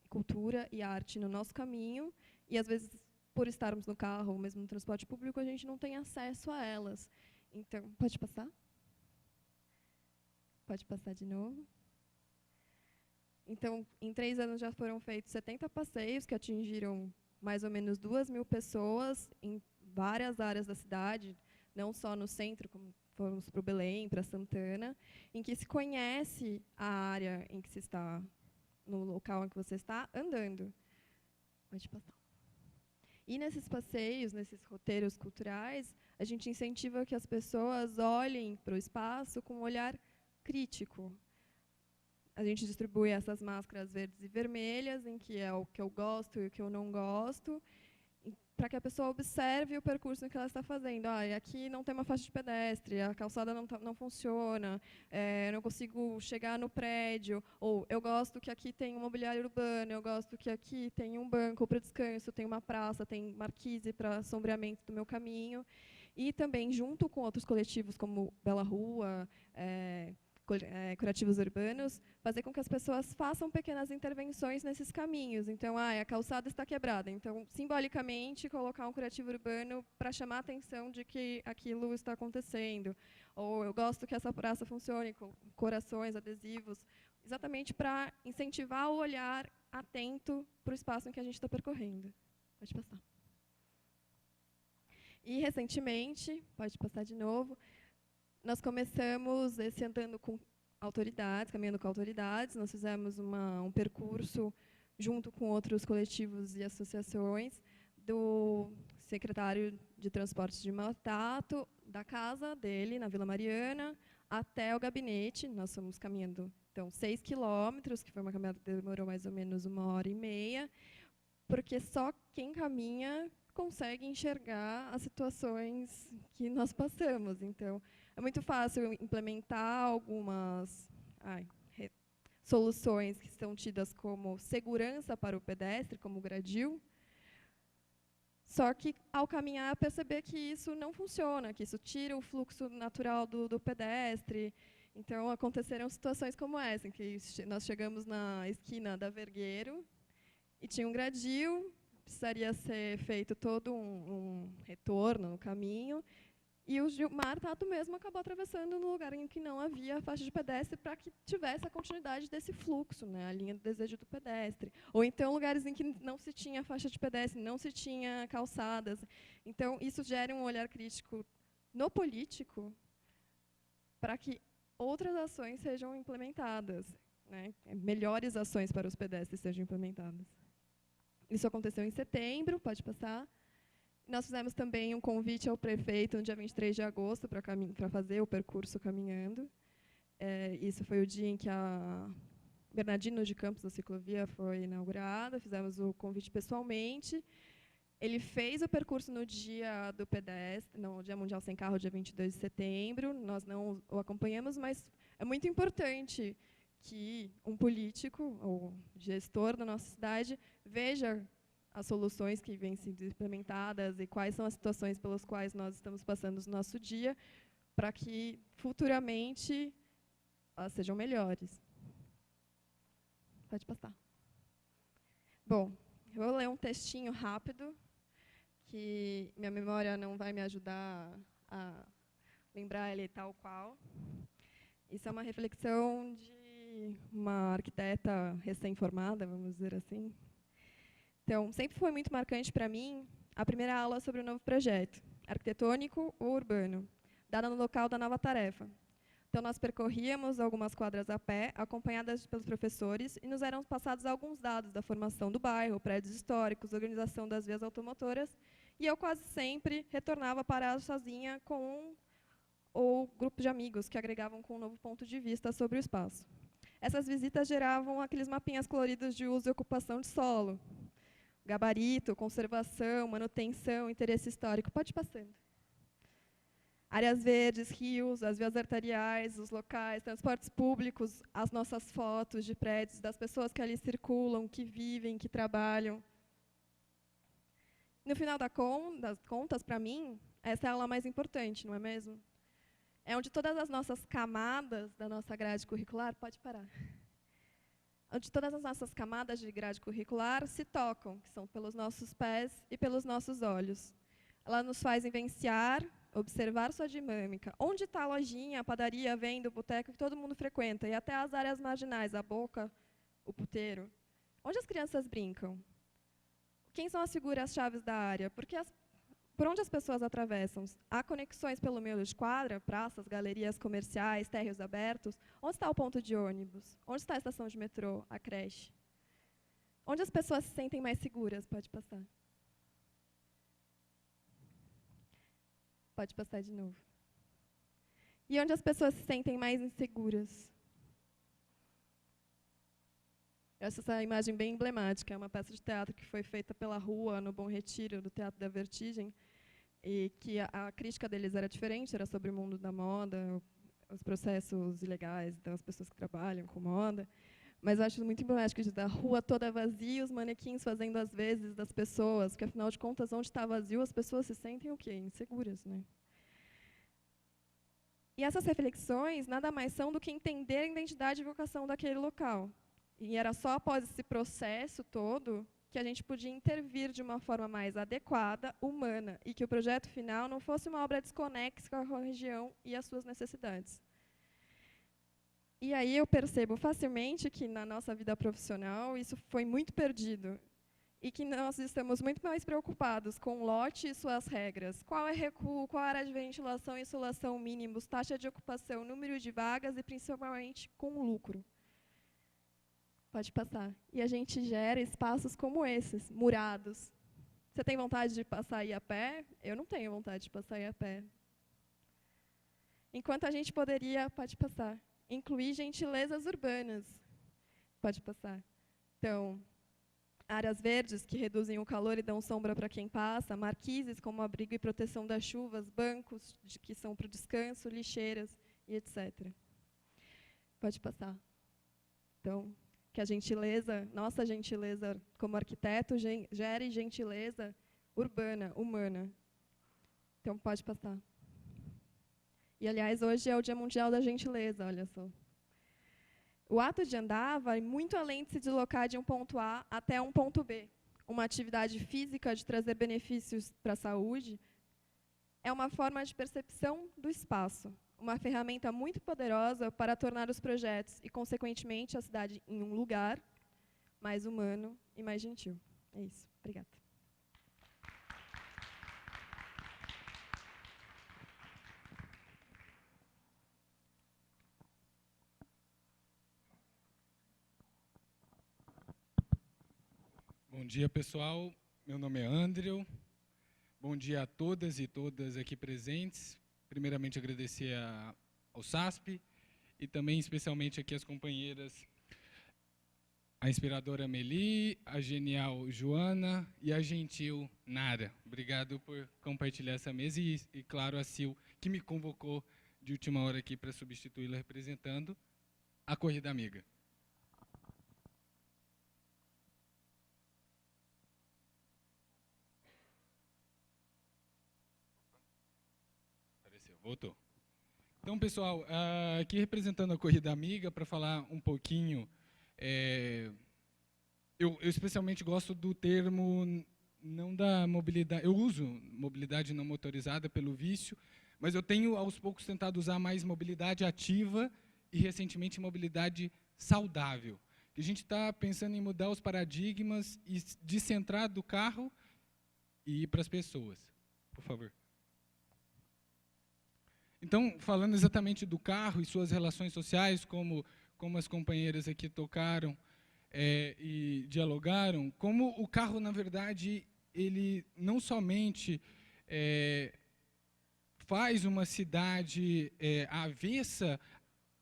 cultura e arte no nosso caminho, e, às vezes, por estarmos no carro ou mesmo no transporte público, a gente não tem acesso a elas. Então, pode passar? Pode passar de novo? Então, em 3 anos já foram feitos 70 passeios que atingiram mais ou menos 2.000 pessoas em várias áreas da cidade, não só no centro, como fomos para o Belém, para Santana, em que se conhece a área em que se está, no local em que você está, andando. Pode passar. E nesses passeios, nesses roteiros culturais, a gente incentiva que as pessoas olhem para o espaço com um olhar crítico. A gente distribui essas máscaras verdes e vermelhas, em que é o que eu gosto e o que eu não gosto, para que a pessoa observe o percurso que ela está fazendo. Aqui não tem uma faixa de pedestre, a calçada não funciona, eu não consigo chegar no prédio, ou eu gosto que aqui tem um mobiliário urbano, eu gosto que aqui tem um banco para descanso, tem uma praça, tem marquise para sombreamento do meu caminho. E também, junto com outros coletivos, como Bela Rua, curativos urbanos, fazer com que as pessoas façam pequenas intervenções nesses caminhos. Então, a calçada está quebrada. Então, simbolicamente, colocar um curativo urbano para chamar a atenção de que aquilo está acontecendo. Ou eu gosto que essa praça funcione com corações, adesivos, exatamente para incentivar o olhar atento para o espaço em que a gente está percorrendo. Pode passar. E, recentemente, pode passar de novo, nós começamos esse andando com autoridades, caminhando com autoridades. Nós fizemos um percurso junto com outros coletivos e associações do secretário de Transportes de Matato, da casa dele, na Vila Mariana, até o gabinete. Nós fomos caminhando, então, 6 quilômetros, que foi uma caminhada que demorou mais ou menos 1h30, porque só quem caminha consegue enxergar as situações que nós passamos. Então, é muito fácil implementar algumas soluções que são tidas como segurança para o pedestre, como o gradil, só que, ao caminhar, perceber que isso não funciona, que isso tira o fluxo natural do pedestre. Então, aconteceram situações como essa, em que nós chegamos na esquina da Vergueiro e tinha um gradil, precisaria ser feito todo um retorno no caminho, e o Gilmar Tato mesmo acabou atravessando no lugar em que não havia faixa de pedestre para que tivesse a continuidade desse fluxo, né, a linha do desejo do pedestre. Ou então lugares em que não se tinha faixa de pedestre, não se tinha calçadas. Então, isso gera um olhar crítico no político para que outras ações sejam implementadas, né, melhores ações para os pedestres sejam implementadas. Isso aconteceu em setembro, pode passar. Nós fizemos também um convite ao prefeito no dia 23 de agosto para fazer o percurso caminhando. Isso foi o dia em que a Bernardino de Campos, da ciclovia, foi inaugurada. Fizemos o convite pessoalmente. Ele fez o percurso no dia do pedestre, no Dia Mundial Sem Carro, dia 22 de setembro. Nós não o acompanhamos, mas é muito importante que um político ou gestor da nossa cidade veja as soluções que vêm sendo implementadas e quais são as situações pelas quais nós estamos passando no nosso dia, para que futuramente elas sejam melhores. Pode passar. Bom, eu vou ler um textinho rápido, que minha memória não vai me ajudar a lembrar ele tal qual. Isso é uma reflexão de uma arquiteta recém-formada, vamos dizer assim. Então, sempre foi muito marcante para mim a primeira aula sobre o novo projeto, arquitetônico ou urbano, dada no local da nova tarefa. Então, nós percorríamos algumas quadras a pé, acompanhadas pelos professores, e nos eram passados alguns dados da formação do bairro, prédios históricos, organização das vias automotoras, e eu quase sempre retornava para sozinha com um ou grupo de amigos que agregavam com um novo ponto de vista sobre o espaço. Essas visitas geravam aqueles mapinhas coloridos de uso e ocupação de solo, gabarito, conservação, manutenção, interesse histórico. Pode ir passando. Áreas verdes, rios, as vias arteriais, os locais, transportes públicos, as nossas fotos de prédios, das pessoas que ali circulam, que vivem, que trabalham. No final das contas, para mim, essa é a aula mais importante, não é mesmo? É onde todas as nossas camadas da nossa grade curricular, pode parar, onde todas as nossas camadas de grade curricular se tocam, que são pelos nossos pés e pelos nossos olhos. Ela nos faz vivenciar, observar sua dinâmica. Onde está a lojinha, a padaria, a venda, o boteco que todo mundo frequenta, e até as áreas marginais, a boca, o puteiro. Onde as crianças brincam? Quem são as figuras-chave da área? Por onde as pessoas atravessam? Há conexões pelo meio de quadra, praças, galerias comerciais, térreos abertos? Onde está o ponto de ônibus? Onde está a estação de metrô, a creche? Onde as pessoas se sentem mais seguras? Pode passar. Pode passar de novo. E onde as pessoas se sentem mais inseguras? Essa imagem bem emblemática, é uma peça de teatro que foi feita pela Rua, no Bom Retiro, do Teatro da Vertigem, e que a crítica deles era diferente, era sobre o mundo da moda, os processos ilegais das pessoas que trabalham com moda. Mas eu acho muito emblemático de da rua toda vazia, os manequins fazendo as vezes das pessoas, porque, afinal de contas, onde está vazio, as pessoas se sentem o quê? Inseguras, né? E essas reflexões nada mais são do que entender a identidade e vocação daquele local. E era só após esse processo todo que a gente podia intervir de uma forma mais adequada, humana, e que o projeto final não fosse uma obra desconexa com a região e as suas necessidades. E aí eu percebo facilmente que, na nossa vida profissional, isso foi muito perdido. E que nós estamos muito mais preocupados com o lote e suas regras. Qual é recuo, qual é a área de ventilação e insolação mínimos, taxa de ocupação, número de vagas e, principalmente, com o lucro. Pode passar. E a gente gera espaços como esses, murados. Você tem vontade de passar aí a pé? Eu não tenho vontade de passar aí a pé. Enquanto a gente poderia, pode passar, incluir gentilezas urbanas. Pode passar. Então, áreas verdes que reduzem o calor e dão sombra para quem passa, marquises como abrigo e proteção das chuvas, bancos que são para o descanso, lixeiras e etc. Pode passar. Então, que a gentileza, nossa gentileza como arquiteto, gere gentileza urbana, humana. Então, pode passar. E, aliás, hoje é o Dia Mundial da Gentileza, olha só. O ato de andar vai muito além de se deslocar de um ponto A até um ponto B. Uma atividade física de trazer benefícios para a saúde é uma forma de percepção do espaço, uma ferramenta muito poderosa para tornar os projetos e, consequentemente, a cidade em um lugar mais humano e mais gentil. É isso. Obrigada. Bom dia, pessoal. Meu nome é Andrew. Bom dia a todas e todas aqui presentes. Primeiramente, agradecer ao SASP e também, especialmente, aqui as companheiras, a inspiradora Meli, a genial Joana e a gentil Nara, obrigado por compartilhar essa mesa e claro, a Sil, que me convocou de última hora aqui para substituí-la representando a Corrida Amiga. Apareceu, voltou. Então, pessoal, aqui representando a Corrida Amiga, para falar um pouquinho, eu especialmente gosto do termo, não da mobilidade, eu uso mobilidade não motorizada pelo vício, mas eu tenho, aos poucos, tentado usar mais mobilidade ativa e, recentemente, mobilidade saudável. A gente está pensando em mudar os paradigmas e descentrar do carro e ir para as pessoas. Por favor. Então, falando exatamente do carro e suas relações sociais, como as companheiras aqui tocaram e dialogaram, como o carro, na verdade, ele não somente faz uma cidade avessa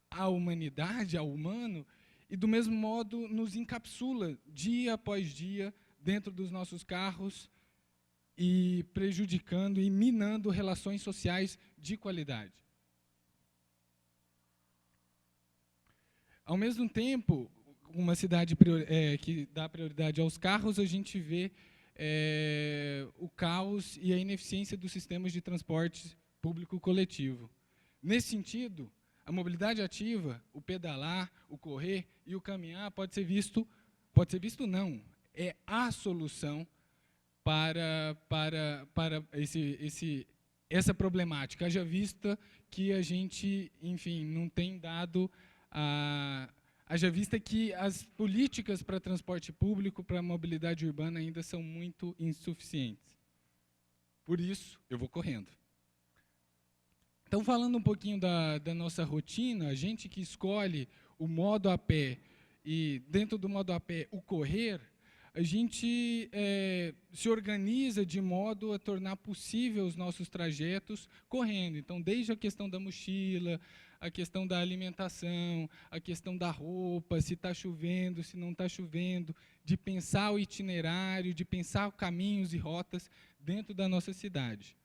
à humanidade, ao humano, e, do mesmo modo, nos encapsula dia após dia dentro dos nossos carros e prejudicando e minando relações sociais de qualidade. Ao mesmo tempo, uma cidade que dá prioridade aos carros, a gente vê o caos e a ineficiência dos sistemas de transporte público coletivo. Nesse sentido, a mobilidade ativa, o pedalar, o correr e o caminhar pode ser visto não, é a solução para essa problemática, haja vista que a gente, enfim, não tem dado haja vista que as políticas para transporte público, para a mobilidade urbana ainda são muito insuficientes. Por isso, eu vou correndo. Então, falando um pouquinho da nossa rotina, a gente que escolhe o modo a pé e, dentro do modo a pé, o correr, a gente se organiza de modo a tornar possível os nossos trajetos correndo. Então, desde a questão da mochila, a questão da alimentação, a questão da roupa, se está chovendo, se não está chovendo, de pensar o itinerário, de pensar caminhos e rotas dentro da nossa cidade.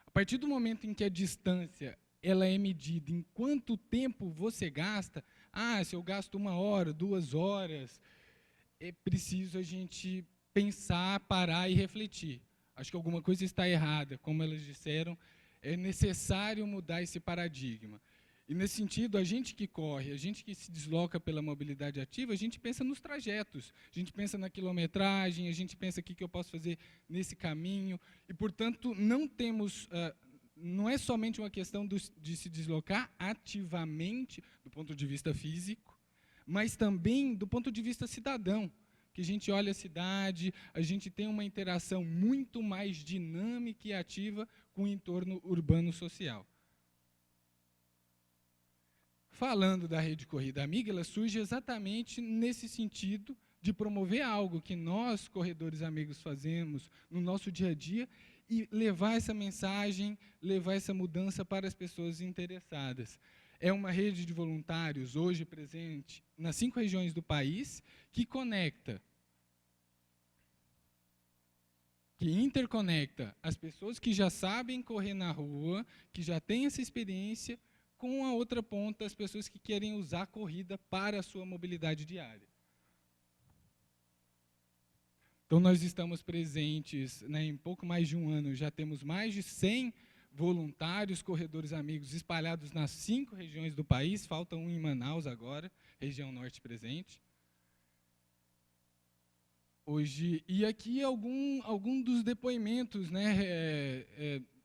A partir do momento em que a distância ela é medida em quanto tempo você gasta, se eu gasto 1 hora, 2 horas, é preciso a gente pensar, parar e refletir. Acho que alguma coisa está errada, como elas disseram, é necessário mudar esse paradigma. E, nesse sentido, a gente que corre, a gente que se desloca pela mobilidade ativa, a gente pensa nos trajetos, a gente pensa na quilometragem, a gente pensa o que eu posso fazer nesse caminho, e, portanto, não é somente uma questão de se deslocar ativamente, do ponto de vista físico, mas também do ponto de vista cidadão, que a gente olha a cidade, a gente tem uma interação muito mais dinâmica e ativa com o entorno urbano social. Falando da Rede Corrida Amiga, ela surge exatamente nesse sentido de promover algo que nós, corredores amigos, fazemos no nosso dia a dia e levar essa mensagem, levar essa mudança para as pessoas interessadas. É uma rede de voluntários, hoje presente nas 5 regiões do país, que interconecta as pessoas que já sabem correr na rua, que já têm essa experiência, com a outra ponta, as pessoas que querem usar a corrida para a sua mobilidade diária. Então, nós estamos presentes, em pouco mais de 1 ano, já temos mais de 100 voluntários, corredores amigos, espalhados nas 5 regiões do país, falta um em Manaus agora, região norte presente. Hoje, e aqui algum dos depoimentos,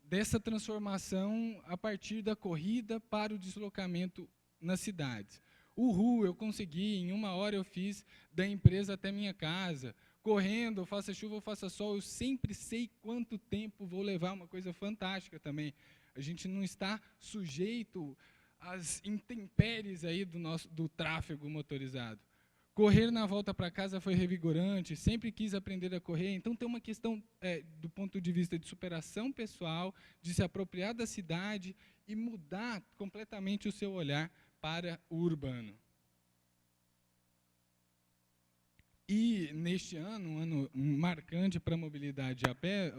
dessa transformação a partir da corrida para o deslocamento nas cidades. Eu consegui, em 1 hora eu fiz da empresa até minha casa, correndo, faça chuva ou faça sol, eu sempre sei quanto tempo vou levar, uma coisa fantástica também. A gente não está sujeito às intempéries aí do tráfego motorizado. Correr na volta para casa foi revigorante, sempre quis aprender a correr, então tem uma questão do ponto de vista de superação pessoal, de se apropriar da cidade e mudar completamente o seu olhar para o urbano. E, neste ano, um ano marcante para a mobilidade a pé,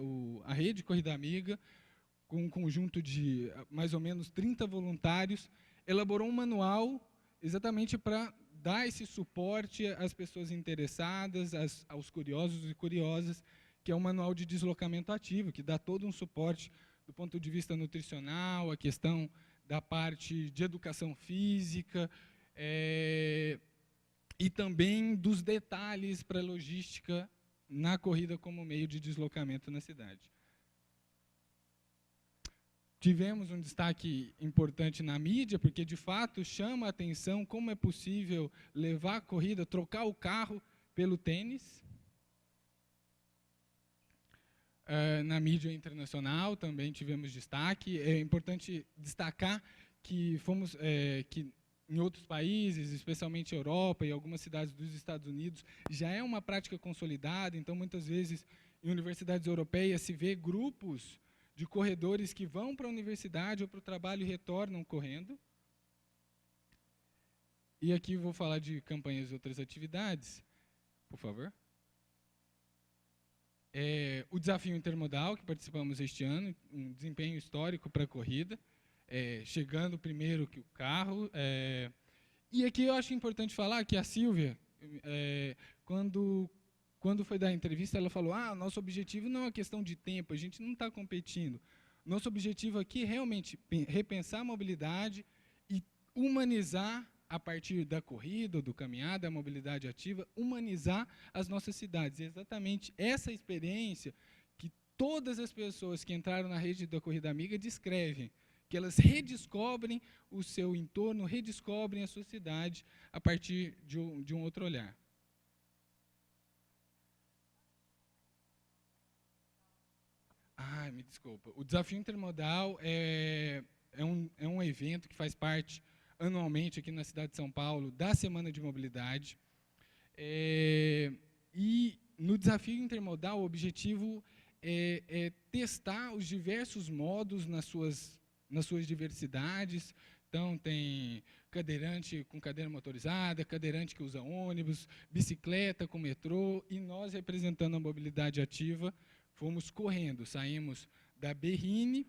a Rede Corrida Amiga, com um conjunto de mais ou menos 30 voluntários, elaborou um manual exatamente para dar esse suporte às pessoas interessadas, aos curiosos e curiosas, que é um manual de deslocamento ativo, que dá todo um suporte do ponto de vista nutricional, a questão da parte de educação física, e também dos detalhes para a logística na corrida como meio de deslocamento na cidade. Tivemos um destaque importante na mídia, porque, de fato, chama a atenção como é possível levar a corrida, trocar o carro pelo tênis. Na mídia internacional também tivemos destaque. É importante destacar que que em outros países, especialmente Europa e algumas cidades dos Estados Unidos, já é uma prática consolidada. Então, muitas vezes, em universidades europeias, se vê grupos de corredores que vão para a universidade ou para o trabalho e retornam correndo. E aqui vou falar de campanhas e outras atividades, por favor. O desafio intermodal, que participamos este ano, um desempenho histórico para a corrida, chegando primeiro que o carro. E aqui eu acho importante falar que a Silvia, quando foi dar a entrevista, ela falou: nosso objetivo não é uma questão de tempo, a gente não está competindo. Nosso objetivo aqui é realmente repensar a mobilidade e humanizar, a partir da corrida, do caminhada, da mobilidade ativa, humanizar as nossas cidades. É exatamente essa experiência que todas as pessoas que entraram na rede da Corrida Amiga descrevem, que elas redescobrem o seu entorno, redescobrem a sua cidade a partir de um outro olhar. Me desculpa. O Desafio Intermodal é um evento que faz parte anualmente aqui na cidade de São Paulo da Semana de Mobilidade. E no Desafio Intermodal o objetivo é testar os diversos modos nas suas diversidades. Então, tem cadeirante com cadeira motorizada, cadeirante que usa ônibus, bicicleta com metrô, e nós, representando a mobilidade ativa, fomos correndo, saímos da Berrine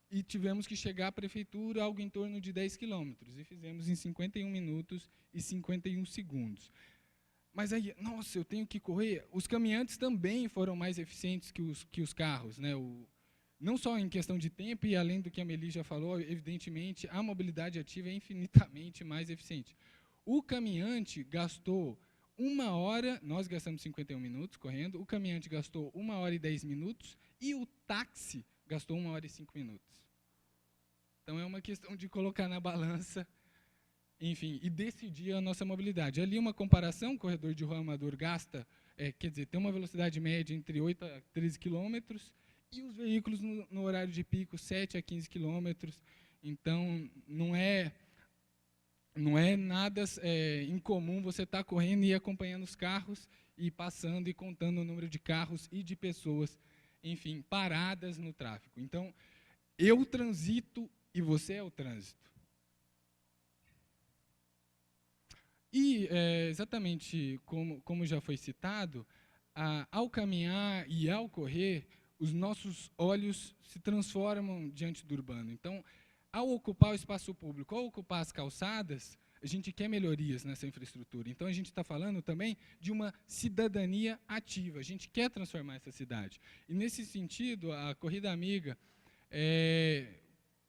e tivemos que chegar à prefeitura algo em torno de 10 quilômetros, e fizemos em 51 minutos e 51 segundos. Mas aí, nossa, eu tenho que correr. Os caminhantes também foram mais eficientes que os carros, né? Não só em questão de tempo, e além do que a Meli já falou, evidentemente, a mobilidade ativa é infinitamente mais eficiente. O caminhante gastou 1 hora, nós gastamos 51 minutos correndo, o caminhante gastou 1 hora e 10 minutos, e o táxi gastou 1 hora e 5 minutos. Então, é uma questão de colocar na balança, enfim, e decidir a nossa mobilidade. Ali, uma comparação: o corredor de rua amador gasta, tem uma velocidade média entre 8 a 13 quilômetros, e os veículos no horário de pico, 7 a 15 quilômetros. Então, não é nada incomum você estar correndo e ir acompanhando os carros, e passando e contando o número de carros e de pessoas, enfim, paradas no tráfego. Então, eu transito e você é o trânsito. E, exatamente como já foi citado, ao caminhar e ao correr, os nossos olhos se transformam diante do urbano. Então, ao ocupar o espaço público, ao ocupar as calçadas, a gente quer melhorias nessa infraestrutura. Então, a gente está falando também de uma cidadania ativa. A gente quer transformar essa cidade. E, nesse sentido, a Corrida Amiga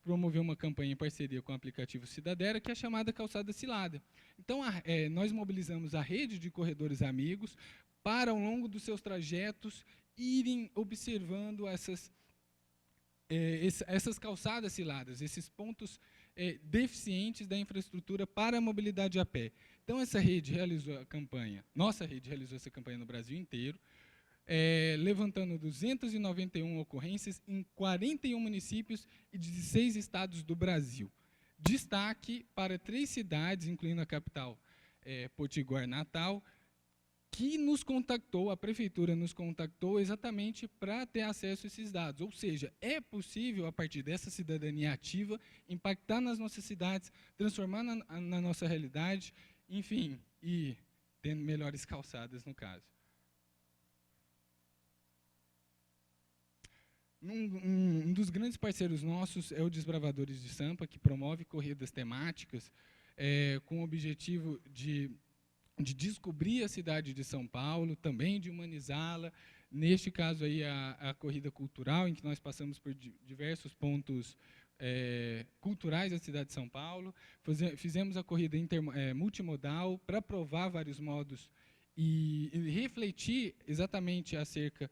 promoveu uma campanha em parceria com o aplicativo Cidadera, que é chamada Calçada Cilada. Então, nós mobilizamos a rede de corredores amigos para, ao longo dos seus trajetos, irem observando essas calçadas ciladas, esses pontos deficientes da infraestrutura para a mobilidade a pé. Então, essa rede realizou a campanha, nossa rede realizou essa campanha no Brasil inteiro, levantando 291 ocorrências em 41 municípios e 16 estados do Brasil. Destaque para 3 cidades, incluindo a capital, Potiguar, Natal, que nos contactou, a prefeitura nos contactou exatamente para ter acesso a esses dados. Ou seja, é possível, a partir dessa cidadania ativa, impactar nas nossas cidades, transformar na nossa realidade, enfim, e tendo melhores calçadas, no caso. Um dos grandes parceiros nossos é o Desbravadores de Sampa, que promove corridas temáticas com o objetivo de descobrir a cidade de São Paulo, também de humanizá-la. Neste caso, aí, a corrida cultural, em que nós passamos por diversos pontos culturais da cidade de São Paulo. Fizemos a corrida multimodal para provar vários modos e refletir exatamente acerca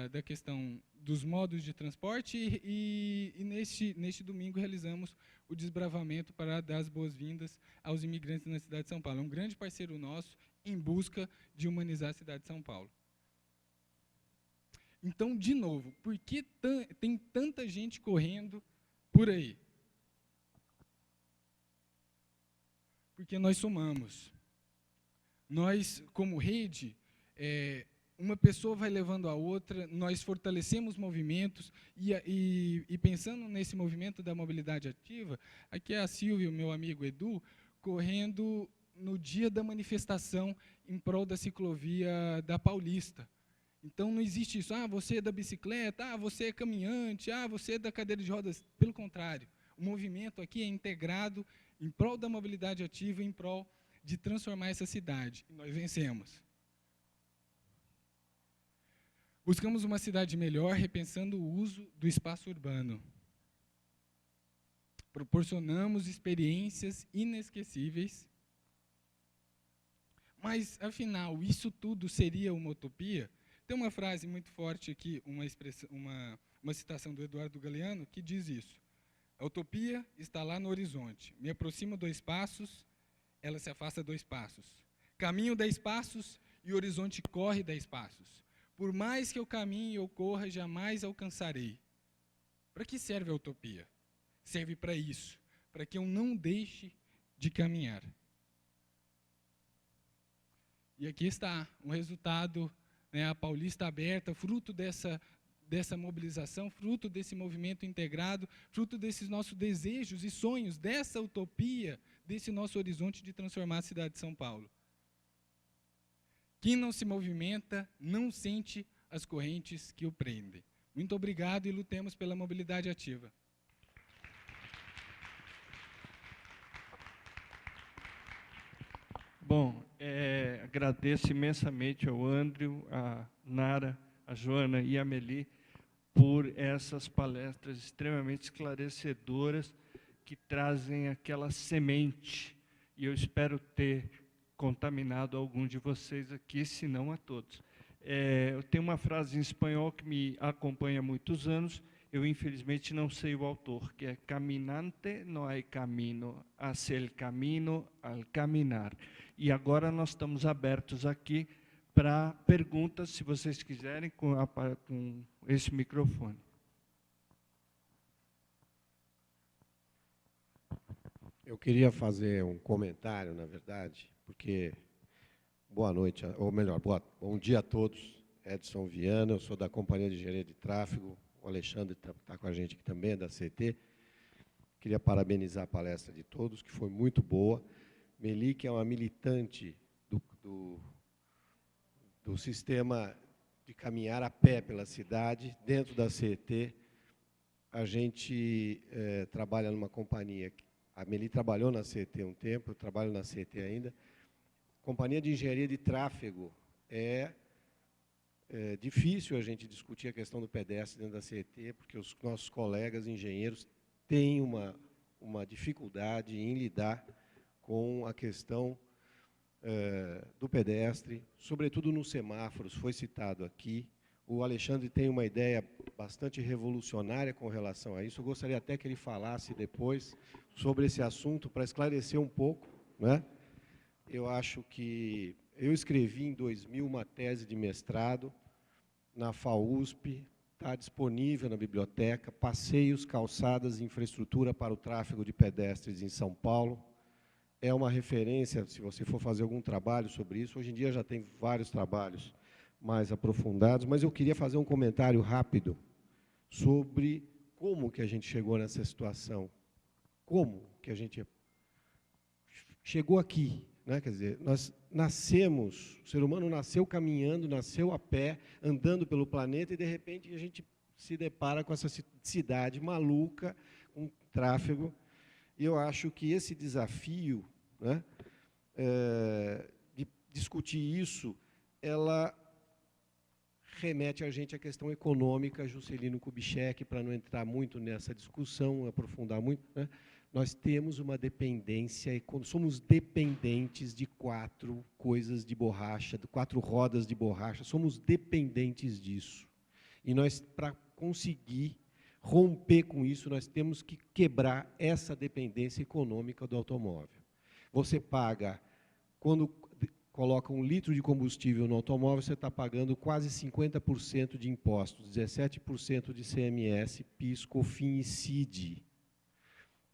da questão dos modos de transporte e neste domingo realizamos o desbravamento para dar as boas-vindas aos imigrantes na cidade de São Paulo. É um grande parceiro nosso em busca de humanizar a cidade de São Paulo. Então, de novo, por que tem tanta gente correndo por aí? Porque nós somamos. Nós, como rede, uma pessoa vai levando a outra, nós fortalecemos movimentos, e pensando nesse movimento da mobilidade ativa, aqui é a Silvia, o meu amigo Edu, correndo no dia da manifestação em prol da ciclovia da Paulista. Então, não existe isso, você é da bicicleta, você é caminhante, você é da cadeira de rodas. Pelo contrário, o movimento aqui é integrado em prol da mobilidade ativa, em prol de transformar essa cidade. E nós vencemos. Buscamos uma cidade melhor, repensando o uso do espaço urbano. Proporcionamos experiências inesquecíveis. Mas, afinal, isso tudo seria uma utopia? Tem uma frase muito forte aqui, uma citação do Eduardo Galeano, que diz isso. A utopia está lá no horizonte. Me aproximo 2 passos, ela se afasta 2 passos. Caminho 10 passos e o horizonte corre 10 passos. Por mais que eu caminhe ou corra, jamais alcançarei. Para que serve a utopia? Serve para isso, para que eu não deixe de caminhar. E aqui está um resultado, a Paulista aberta, fruto dessa mobilização, fruto desse movimento integrado, fruto desses nossos desejos e sonhos, dessa utopia, desse nosso horizonte de transformar a cidade de São Paulo. Quem não se movimenta, não sente as correntes que o prendem. Muito obrigado e lutemos pela mobilidade ativa. Bom, agradeço imensamente ao Andrew, a Nara, a Joana e a Meli por essas palestras extremamente esclarecedoras que trazem aquela semente. E eu espero ter contaminado algum de vocês aqui, se não a todos. Eu tenho uma frase em espanhol que me acompanha há muitos anos, eu infelizmente não sei o autor, que é caminante no hay camino, hacia el camino al caminar. E agora nós estamos abertos aqui para perguntas, se vocês quiserem, com esse microfone. Eu queria fazer um comentário, na verdade, porque, boa noite, ou melhor, bom dia a todos. Edson Viana, eu sou da Companhia de Engenharia de Tráfego, o Alexandre está com a gente aqui também, é da CT. Queria parabenizar a palestra de todos, que foi muito boa. Meli, que é uma militante do sistema de caminhar a pé pela cidade, dentro da CET, a gente trabalha numa companhia, a Meli trabalhou na CET um tempo, eu trabalho na CET ainda. Companhia de Engenharia de Tráfego, é difícil a gente discutir a questão do pedestre dentro da CET, porque os nossos colegas engenheiros têm uma dificuldade em lidar com a questão do pedestre, sobretudo nos semáforos, foi citado aqui. O Alexandre tem uma ideia bastante revolucionária com relação a isso. Eu gostaria até que ele falasse depois sobre esse assunto, para esclarecer um pouco, né? Eu acho que eu escrevi em 2000 uma tese de mestrado na FAUSP, está disponível na biblioteca, Passeios, Calçadas e Infraestrutura para o Tráfego de Pedestres em São Paulo. É uma referência, se você for fazer algum trabalho sobre isso. Hoje em dia já tem vários trabalhos mais aprofundados, mas eu queria fazer um comentário rápido sobre como que a gente chegou nessa situação. Como que a gente chegou aqui, né? Quer dizer, nós nascemos, o ser humano nasceu caminhando, nasceu a pé, andando pelo planeta, e, de repente, a gente se depara com essa cidade maluca, com tráfego. E eu acho que esse desafio, né, de discutir isso, ela remete a gente à questão econômica. Juscelino Kubitschek, para não entrar muito nessa discussão, aprofundar muito, né, nós temos uma dependência, somos dependentes de 4 coisas de borracha, de 4 rodas de borracha, somos dependentes disso. E nós, para conseguir romper com isso, nós temos que quebrar essa dependência econômica do automóvel. Você paga, quando coloca 1 litro de combustível no automóvel, você está pagando quase 50% de impostos, 17% de CMS, PIS, COFINS e CID.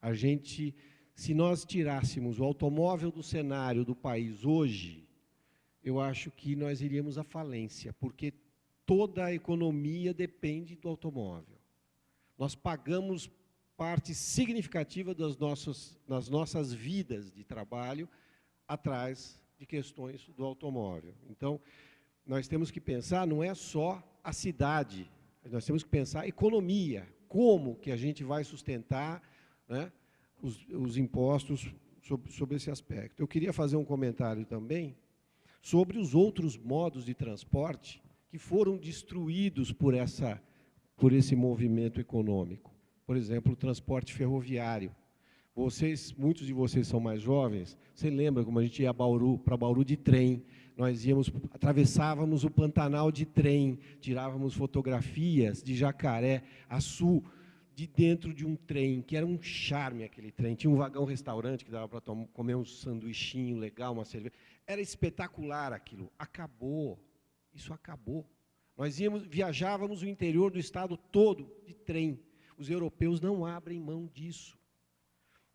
A gente, se nós tirássemos o automóvel do cenário do país hoje, eu acho que nós iríamos à falência, porque toda a economia depende do automóvel. Nós pagamos parte significativa das nossas vidas de trabalho atrás de questões do automóvel. Então, nós temos que pensar, não é só a cidade, nós temos que pensar a economia, como que a gente vai sustentar, né, os impostos sobre esse aspecto. Eu queria fazer um comentário também sobre os outros modos de transporte que foram destruídos por esse movimento econômico. Por exemplo, o transporte ferroviário. Muitos de vocês são mais jovens, você lembra como a gente ia para Bauru de trem, nós atravessávamos o Pantanal de trem, tirávamos fotografias de Jacaré, Açu, de dentro de um trem, que era um charme aquele trem. Tinha um vagão-restaurante que dava para comer um sanduichinho legal, uma cerveja. Era espetacular aquilo. Acabou. Isso acabou. Nós viajávamos o interior do estado todo de trem. Os europeus não abrem mão disso.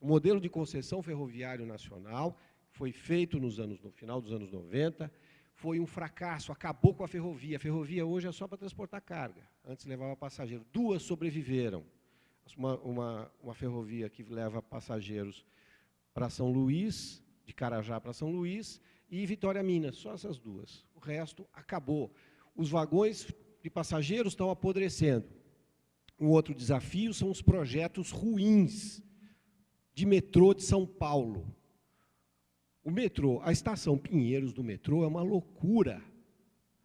O modelo de concessão ferroviário nacional foi feito no final dos anos 90, foi um fracasso, acabou com a ferrovia. A ferrovia hoje é só para transportar carga, antes levava passageiro. 2 sobreviveram. Uma ferrovia que leva passageiros para São Luís, de Carajá para São Luís, e Vitória Minas, só essas 2. O resto acabou. Os vagões de passageiros estão apodrecendo. Um outro desafio são os projetos ruins de metrô de São Paulo. O metrô, a estação Pinheiros do metrô é uma loucura.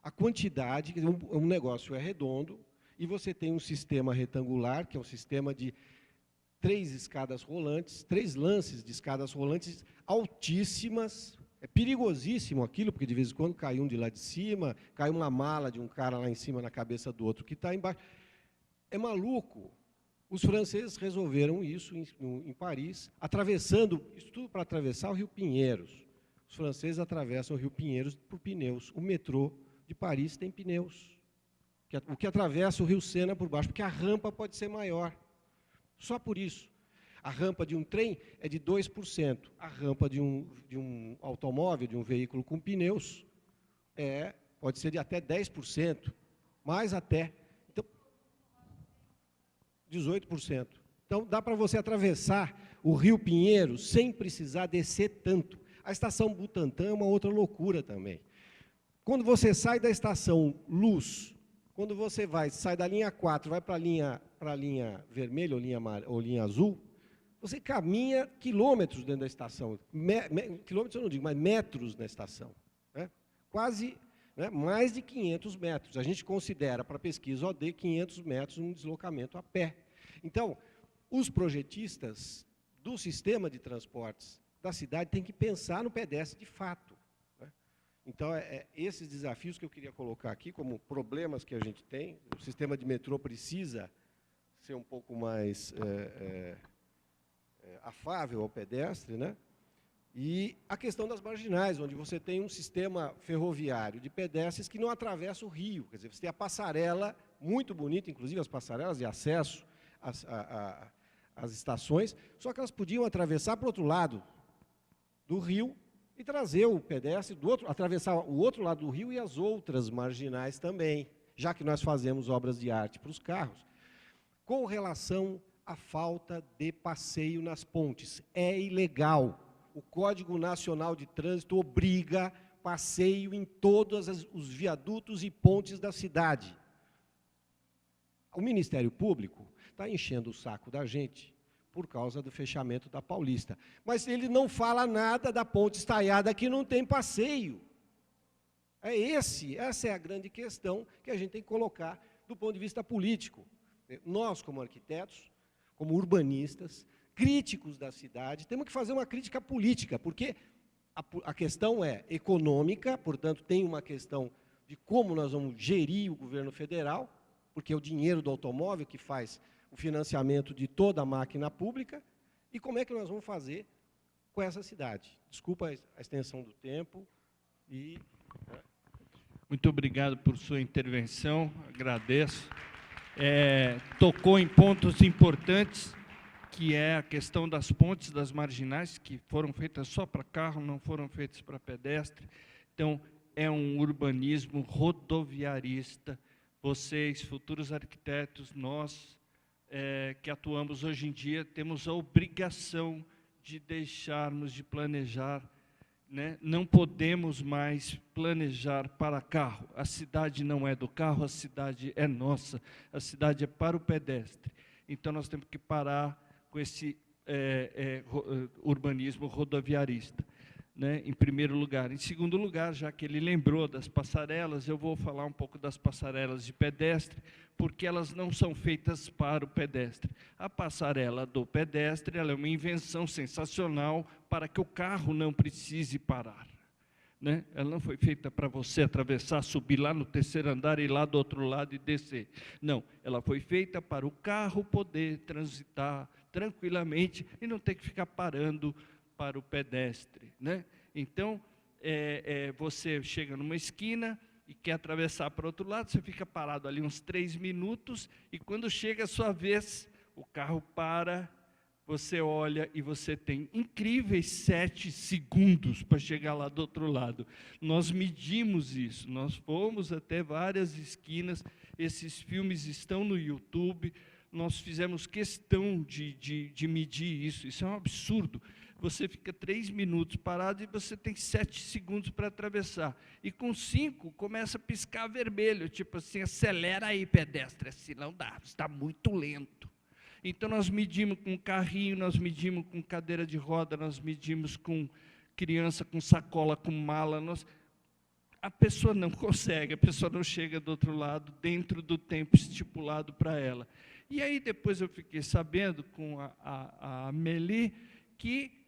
A quantidade, um negócio é redondo, e você tem um sistema retangular, que é um sistema de 3 escadas rolantes, 3 lances de escadas rolantes altíssimas. É perigosíssimo aquilo, porque de vez em quando cai um de lá de cima, cai uma mala de um cara lá em cima na cabeça do outro que está embaixo. É maluco. Os franceses resolveram isso em Paris, atravessando, isso tudo para atravessar o Rio Pinheiros. Os franceses atravessam o Rio Pinheiros por pneus. O metrô de Paris tem pneus, o que atravessa o Rio Sena por baixo, porque a rampa pode ser maior. Só por isso. A rampa de um trem é de 2%. A rampa de um automóvel, de um veículo com pneus, pode ser de até 10%, mais até. Então, 18%. Então, dá para você atravessar o Rio Pinheiros sem precisar descer tanto. A estação Butantã é uma outra loucura também. Quando você sai da estação Luz, quando você sai da linha 4, vai para a linha vermelha ou linha azul, você caminha quilômetros dentro da estação. Quilômetros eu não digo, mas metros na estação. Né? Quase, né, mais de 500 metros. A gente considera, para pesquisa OD, 500 metros um deslocamento a pé. Então, os projetistas do sistema de transportes da cidade têm que pensar no pedestre de fato. Né? Então, esses desafios que eu queria colocar aqui, como problemas que a gente tem. O sistema de metrô precisa ser um pouco mais afável ao pedestre, né? E a questão das marginais, onde você tem um sistema ferroviário de pedestres que não atravessa o rio. Quer dizer, você tem a passarela, muito bonita, inclusive as passarelas de acesso às estações, só que elas podiam atravessar para o outro lado do rio e trazer o pedestre, atravessar o outro lado do rio e as outras marginais também, já que nós fazemos obras de arte para os carros. Com relação à falta de passeio nas pontes, é ilegal. O Código Nacional de Trânsito obriga passeio em todos os viadutos e pontes da cidade. O Ministério Público está enchendo o saco da gente por causa do fechamento da Paulista. Mas ele não fala nada da Ponte Estaiada, que não tem passeio. Essa é a grande questão que a gente tem que colocar do ponto de vista político. Nós, como arquitetos, como urbanistas, críticos da cidade, temos que fazer uma crítica política, porque a questão é econômica, portanto, tem uma questão de como nós vamos gerir o governo federal, porque é o dinheiro do automóvel que faz o financiamento de toda a máquina pública, e como é que nós vamos fazer com essa cidade. Desculpa a extensão do tempo. Muito obrigado por sua intervenção, agradeço. Tocou em pontos importantes, que é a questão das pontes, das marginais, que foram feitas só para carro, não foram feitas para pedestre. Então, é um urbanismo rodoviarista. Vocês, futuros arquitetos, nós que atuamos hoje em dia, temos a obrigação de deixarmos de planejar, né? Não podemos mais planejar para carro. A cidade não é do carro, a cidade é nossa. A cidade é para o pedestre. Então, nós temos que parar com esse urbanismo rodoviarista, né, em primeiro lugar. Em segundo lugar, já que ele lembrou das passarelas, eu vou falar um pouco das passarelas de pedestre, porque elas não são feitas para o pedestre. A passarela do pedestre, ela é uma invenção sensacional para que o carro não precise parar, né? Ela não foi feita para você atravessar, subir lá no terceiro andar e ir lá do outro lado e descer. Não, ela foi feita para o carro poder transitar tranquilamente e não ter que ficar parando para o pedestre, né? Então, você chega numa esquina e quer atravessar para o outro lado, você fica parado ali uns 3 minutos, e quando chega a sua vez, o carro para, você olha e você tem incríveis 7 segundos para chegar lá do outro lado. Nós medimos isso, nós fomos até várias esquinas, esses filmes estão no YouTube, nós fizemos questão de medir isso é um absurdo. Você fica 3 minutos parado e você tem 7 segundos para atravessar. E com 5, começa a piscar vermelho, tipo assim, acelera aí, pedestre, assim não dá, está muito lento. Então, nós medimos com carrinho, nós medimos com cadeira de roda, nós medimos com criança, com sacola, com mala. A pessoa não consegue, a pessoa não chega do outro lado, dentro do tempo estipulado para ela. E aí, depois eu fiquei sabendo com a Amélie que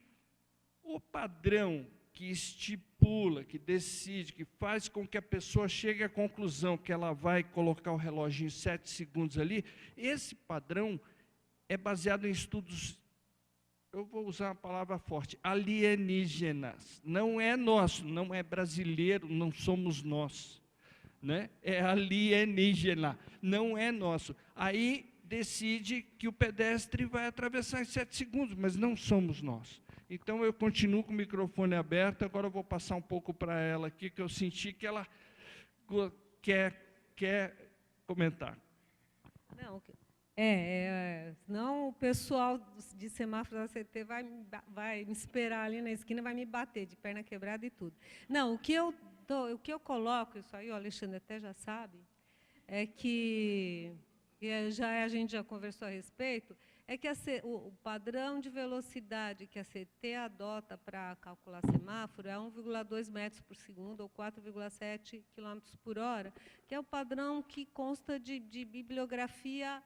o padrão que estipula, que decide, que faz com que a pessoa chegue à conclusão que ela vai colocar o reloginho 7 segundos ali, esse padrão é baseado em estudos, eu vou usar uma palavra forte, alienígenas. Não é nosso, não é brasileiro, não somos nós, né? É alienígena, não é nosso. Aí decide que o pedestre vai atravessar em 7 segundos, mas não somos nós. Então, eu continuo com o microfone aberto, agora eu vou passar um pouco para ela aqui, que eu senti que ela quer comentar. Não, senão o pessoal de semáforo da CT vai me esperar ali na esquina, vai me bater de perna quebrada e tudo. Não, o que eu coloco, isso aí o Alexandre até já sabe, é que a gente já conversou a respeito, é que o padrão de velocidade que a CT adota para calcular semáforo é 1,2 metros por segundo ou 4,7 quilômetros por hora, que é o padrão que consta de bibliografia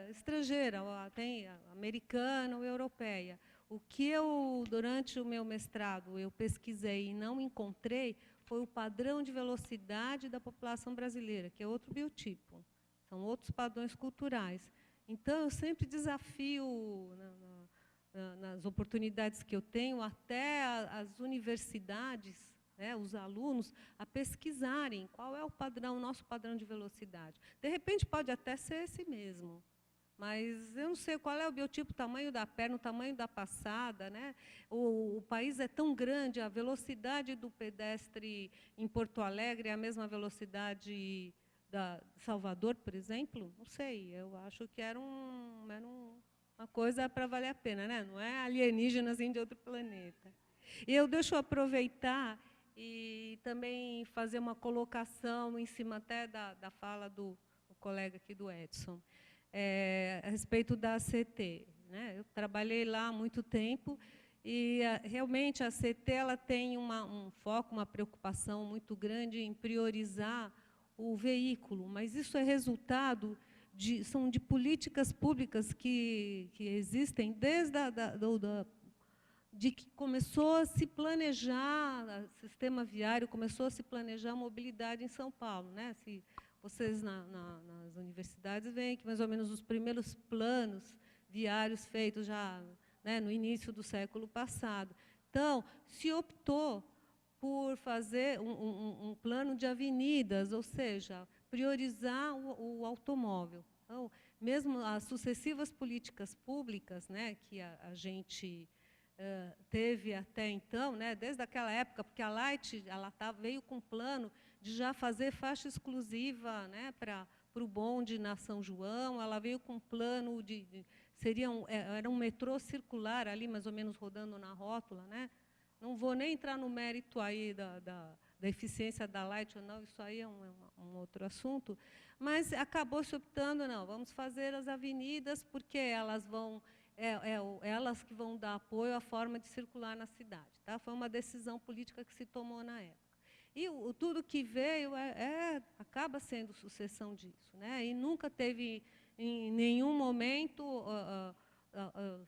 estrangeira, tem americana ou europeia. O que eu, durante o meu mestrado, eu pesquisei e não encontrei foi o padrão de velocidade da população brasileira, que é outro biotipo, são outros padrões culturais. Então, eu sempre desafio, nas oportunidades que eu tenho, até as universidades, né, os alunos, a pesquisarem qual é o nosso padrão de velocidade. De repente, pode até ser esse mesmo, mas eu não sei qual é o biotipo, o tamanho da perna, o tamanho da passada, né? O país é tão grande, a velocidade do pedestre em Porto Alegre é a mesma velocidade de Salvador, por exemplo? Não sei, eu acho que era um uma coisa para valer a pena, né? Não é alienígenas vindo de outro planeta. Deixa eu aproveitar e também fazer uma colocação em cima até da fala do colega aqui, do Edson, a respeito da ACT. Né? Eu trabalhei lá há muito tempo e, realmente, a ACT ela tem um foco, uma preocupação muito grande em priorizar o veículo, mas isso é resultado são de políticas públicas que existem desde de que começou a se planejar, o sistema viário começou a se planejar a mobilidade em São Paulo. Né? Se vocês, nas universidades, veem que, mais ou menos, os primeiros planos viários feitos já, né, no início do século passado. Então, se optou por fazer um plano de avenidas, ou seja, priorizar o automóvel. Então, mesmo as sucessivas políticas públicas, né, que a gente teve até então, né, desde aquela época, porque a Light veio com um plano de já fazer faixa exclusiva, né, para o bonde na São João, ela veio com um plano era um metrô circular ali, mais ou menos rodando na rótula. Né? Não vou nem entrar no mérito aí da eficiência da Light ou não, isso aí é um outro assunto, mas acabou se optando, não, vamos fazer as avenidas, porque elas elas que vão dar apoio à forma de circular na cidade. Tá? Foi uma decisão política que se tomou na época. E tudo que veio acaba sendo sucessão disso. Né? E nunca teve, em nenhum momento,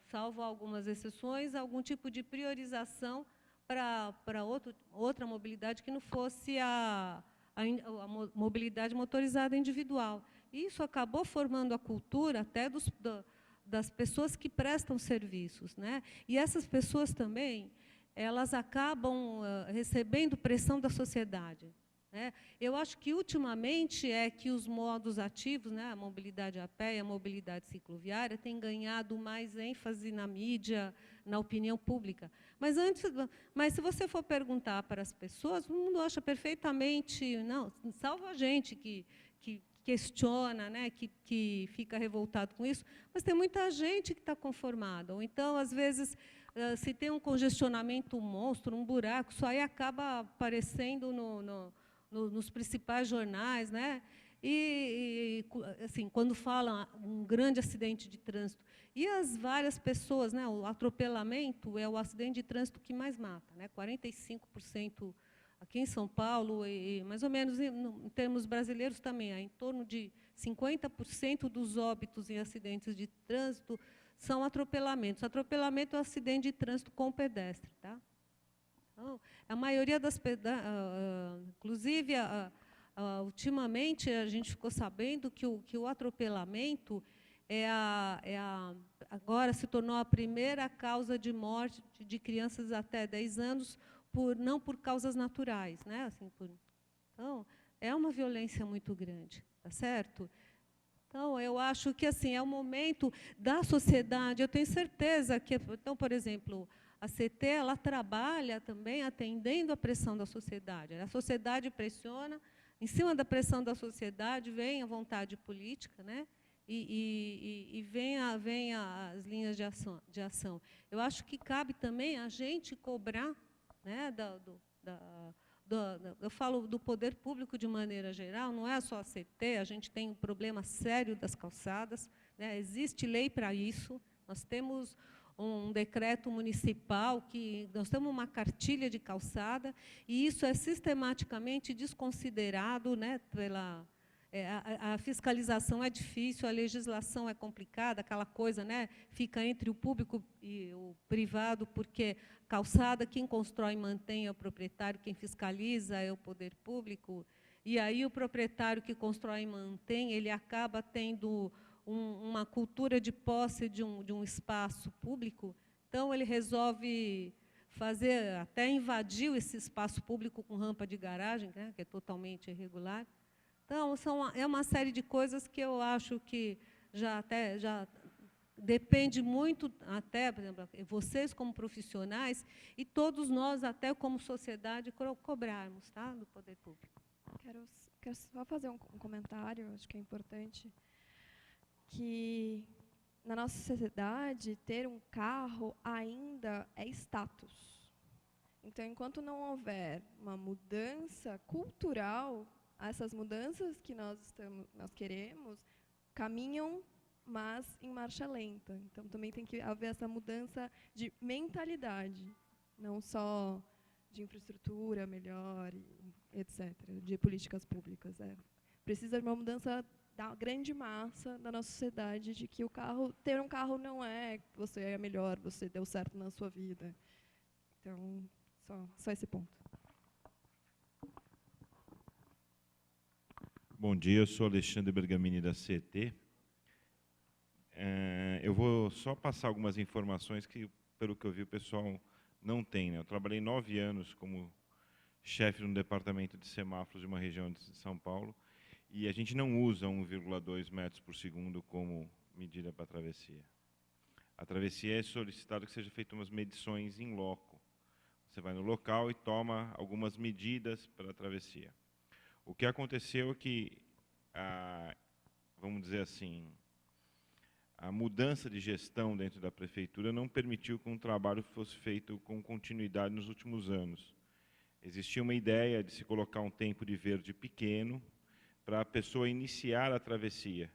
salvo algumas exceções, algum tipo de priorização para outra mobilidade que não fosse a mobilidade motorizada individual. E isso acabou formando a cultura até das pessoas que prestam serviços. Né? E essas pessoas também, elas acabam recebendo pressão da sociedade. Né? Eu acho que, ultimamente, que os modos ativos, né, a mobilidade a pé e a mobilidade cicloviária, têm ganhado mais ênfase na mídia, na opinião pública. Mas, se você for perguntar para as pessoas, o mundo acha perfeitamente, não, salvo a gente que questiona, né, que fica revoltado com isso, mas tem muita gente que está conformada. Ou então, às vezes, se tem um congestionamento monstro, um buraco, isso aí acaba aparecendo nos principais jornais. Né? E, assim, quando falam um grande acidente de trânsito, e as várias pessoas, né, o atropelamento é o acidente de trânsito que mais mata. Né? 45% aqui em São Paulo, e mais ou menos em termos brasileiros também, em torno de 50% dos óbitos em acidentes de trânsito são atropelamentos. Atropelamento é um acidente de trânsito com pedestre. Tá? Então, a maioria inclusive, ultimamente, a gente ficou sabendo que o atropelamento agora se tornou a primeira causa de morte de crianças até 10 anos, não por causas naturais. Né? Assim, então, é uma violência muito grande. Tá certo? Então, eu acho que, assim, é o momento da sociedade. Eu tenho certeza que, então, por exemplo, a CT ela trabalha também atendendo à pressão da sociedade. A sociedade pressiona, em cima da pressão da sociedade vem a vontade política, né? E vem as linhas de ação. Eu acho que cabe também a gente cobrar, né, eu falo do poder público de maneira geral, não é só a CT, a gente tem um problema sério das calçadas. Né? Existe lei para isso, nós temos um decreto municipal, nós temos uma cartilha de calçada, e isso é sistematicamente desconsiderado. Né, a fiscalização é difícil, a legislação é complicada, aquela coisa, né, fica entre o público e o privado, porque calçada, quem constrói e mantém é o proprietário, quem fiscaliza é o poder público, e aí o proprietário que constrói e mantém, ele acaba tendo uma cultura de posse de um espaço público, então ele resolve até invadiu esse espaço público com rampa de garagem, né, que é totalmente irregular. Então, é uma série de coisas que eu acho que já depende muito, até, por exemplo, vocês como profissionais e todos nós, até como sociedade, cobrarmos, tá, do poder público. Quero só fazer um comentário, acho que é importante, que na nossa sociedade, ter um carro ainda é status. Então, enquanto não houver uma mudança cultural, essas mudanças que nós queremos caminham, mas em marcha lenta. Então, também tem que haver essa mudança de mentalidade, não só de infraestrutura melhor, etc., de políticas públicas. Precisa de uma mudança da grande massa da nossa sociedade, de que ter um carro não é que você é melhor, você deu certo na sua vida. Então, só esse ponto. Bom dia, eu sou Alexandre Bergamini, da CET. Eu vou só passar algumas informações que, pelo que eu vi, o pessoal não tem. Eu trabalhei 9 anos como chefe no departamento de semáforos de uma região de São Paulo, e a gente não usa 1,2 metros por segundo como medida para a travessia. A travessia é solicitado que seja feita umas medições in loco. Você vai no local e toma algumas medidas para a travessia. O que aconteceu é que, vamos dizer assim, a mudança de gestão dentro da prefeitura não permitiu que um trabalho fosse feito com continuidade nos últimos anos. Existia uma ideia de se colocar um tempo de verde pequeno para a pessoa iniciar a travessia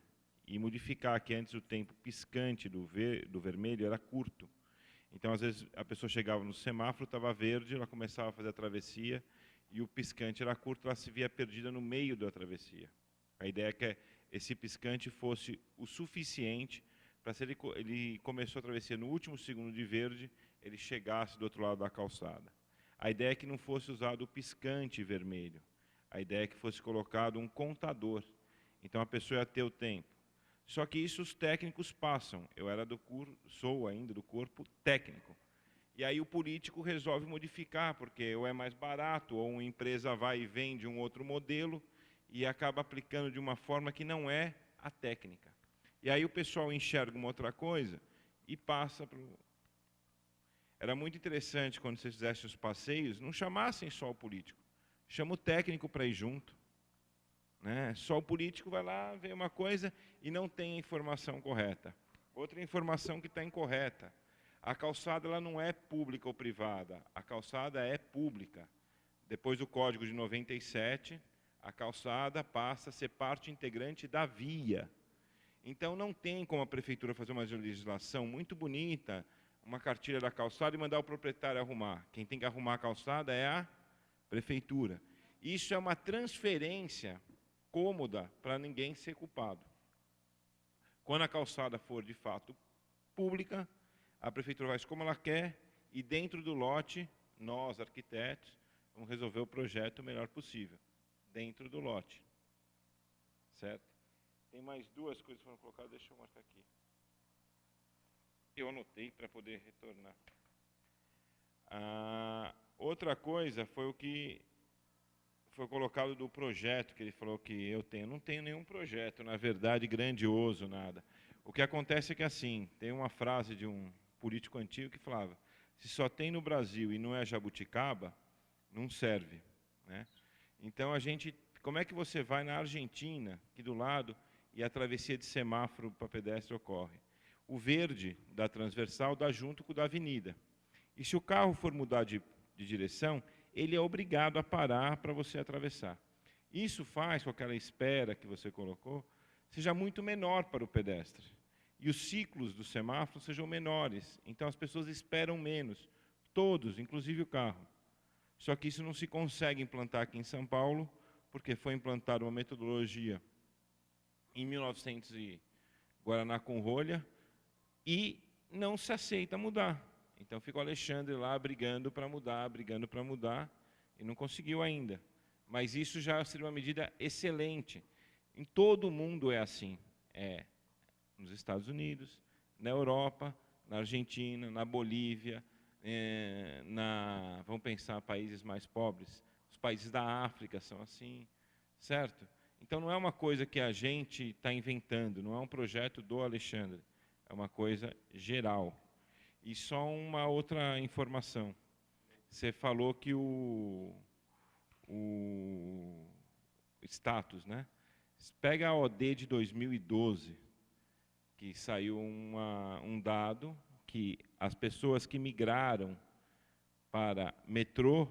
e modificar que antes o tempo piscante do vermelho era curto. Então, às vezes, a pessoa chegava no semáforo, estava verde, ela começava a fazer a travessia e o piscante era curto, ela se via perdida no meio da travessia. A ideia é que esse piscante fosse o suficiente para, se ele começou a travessia no último segundo de verde, ele chegasse do outro lado da calçada. A ideia é que não fosse usado o piscante vermelho. A ideia é que fosse colocado um contador. Então, a pessoa ia ter o tempo. Só que isso os técnicos passam. Eu sou ainda do corpo técnico. E aí o político resolve modificar, porque ou é mais barato, ou uma empresa vai e vende um outro modelo e acaba aplicando de uma forma que não é a técnica. E aí o pessoal enxerga uma outra coisa e passa para o... Era muito interessante quando vocês fizessem os passeios, não chamassem só o político, chama o técnico para ir junto. Né? Só o político vai lá, vê uma coisa e não tem a informação correta. Outra informação que está incorreta. A calçada ela não é pública ou privada, a calçada é pública. Depois do Código de 97, a calçada passa a ser parte integrante da via. Então, não tem como a prefeitura fazer uma legislação muito bonita, uma cartilha da calçada e mandar o proprietário arrumar. Quem tem que arrumar a calçada é a prefeitura. Isso é uma transferência cômoda para ninguém ser culpado. Quando a calçada for, de fato, pública, a prefeitura faz como ela quer e, dentro do lote, nós, arquitetos, vamos resolver o projeto o melhor possível, dentro do lote. Certo? Tem mais 2 coisas que foram colocadas, deixa eu marcar aqui. Eu anotei para poder retornar. Outra coisa foi o que foi colocado do projeto, que ele falou que eu tenho. Não tenho nenhum projeto, na verdade, grandioso, nada. O que acontece é que, assim, tem uma frase de um político antigo que falava: se só tem no Brasil e não é jabuticaba, não serve. Né? Então, como é que você vai na Argentina, aqui do lado, e a travessia de semáforo para pedestre ocorre? O verde da transversal dá junto com o da avenida. E se o carro for mudar de direção, ele é obrigado a parar para você atravessar. Isso faz com que aquela espera que você colocou seja muito menor para o pedestre. E os ciclos do semáforo sejam menores. Então, as pessoas esperam menos. Todos, inclusive o carro. Só que isso não se consegue implantar aqui em São Paulo, porque foi implantada uma metodologia em 1900 e Guaraná com rolha, e não se aceita mudar. Então, fica o Alexandre lá brigando para mudar, e não conseguiu ainda. Mas isso já seria uma medida excelente. Em todo o mundo é assim. Nos Estados Unidos, na Europa, na Argentina, na Bolívia, vamos pensar países mais pobres, os países da África são assim, certo? Então, não é uma coisa que a gente está inventando, não é um projeto do Alexandre, é uma coisa geral. E só uma outra informação. Você falou que o status, né? Pega a OD de 2012. que saiu um dado que as pessoas que migraram para metrô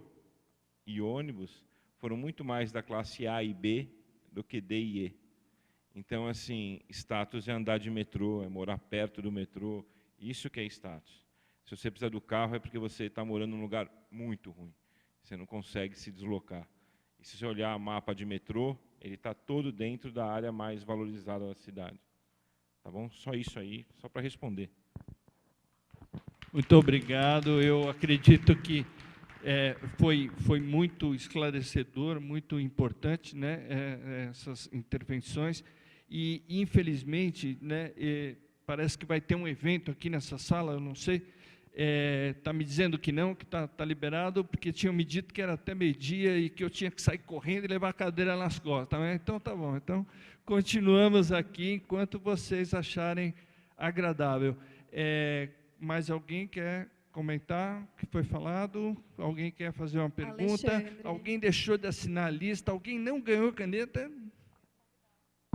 e ônibus foram muito mais da classe A e B do que D e E. Então, assim, status é andar de metrô, é morar perto do metrô, isso que é status. Se você precisa do carro é porque você está morando num lugar muito ruim, você não consegue se deslocar. E se você olhar o mapa de metrô, ele está todo dentro da área mais valorizada da cidade. Tá bom? Só isso aí, só para responder. Muito obrigado. Eu acredito que foi muito esclarecedor, muito importante, né, essas intervenções. E, infelizmente, né, parece que vai ter um evento aqui nessa sala, eu não sei, está me dizendo que não, que está liberado, porque tinham me dito que era até meio-dia e que eu tinha que sair correndo e levar a cadeira nas costas. Né? Então, tá bom. Então, continuamos aqui enquanto vocês acharem agradável. Mais alguém quer comentar o que foi falado? Alguém quer fazer uma pergunta? Alexandre. Alguém deixou de assinar a lista? Alguém não ganhou caneta?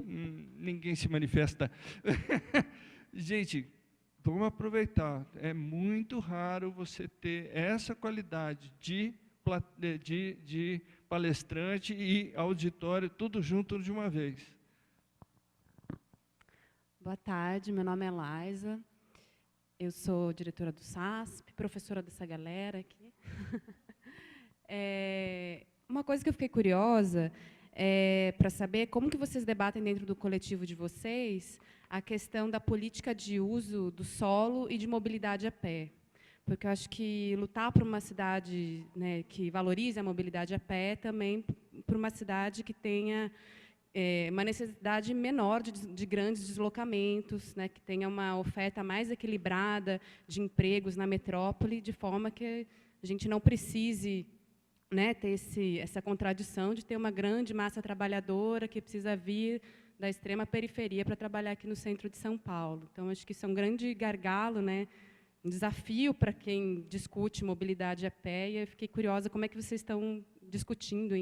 Ninguém se manifesta. Gente, vamos aproveitar. É muito raro você ter essa qualidade de palestrante e auditório, tudo junto de uma vez. Boa tarde, meu nome é Laisa. Eu sou diretora do SASP, professora dessa galera aqui. Uma coisa que eu fiquei curiosa para saber como que vocês debatem dentro do coletivo de vocês a questão da política de uso do solo e de mobilidade a pé. Porque eu acho que lutar por uma cidade, né, que valorize a mobilidade a pé, também por uma cidade que tenha uma necessidade menor de grandes deslocamentos, né, que tenha uma oferta mais equilibrada de empregos na metrópole, de forma que a gente não precise, né, ter essa contradição de ter uma grande massa trabalhadora que precisa vir da extrema periferia para trabalhar aqui no centro de São Paulo. Então, acho que isso é um grande gargalo, né, um desafio para quem discute mobilidade a pé, e eu fiquei curiosa como é que vocês estão discutindo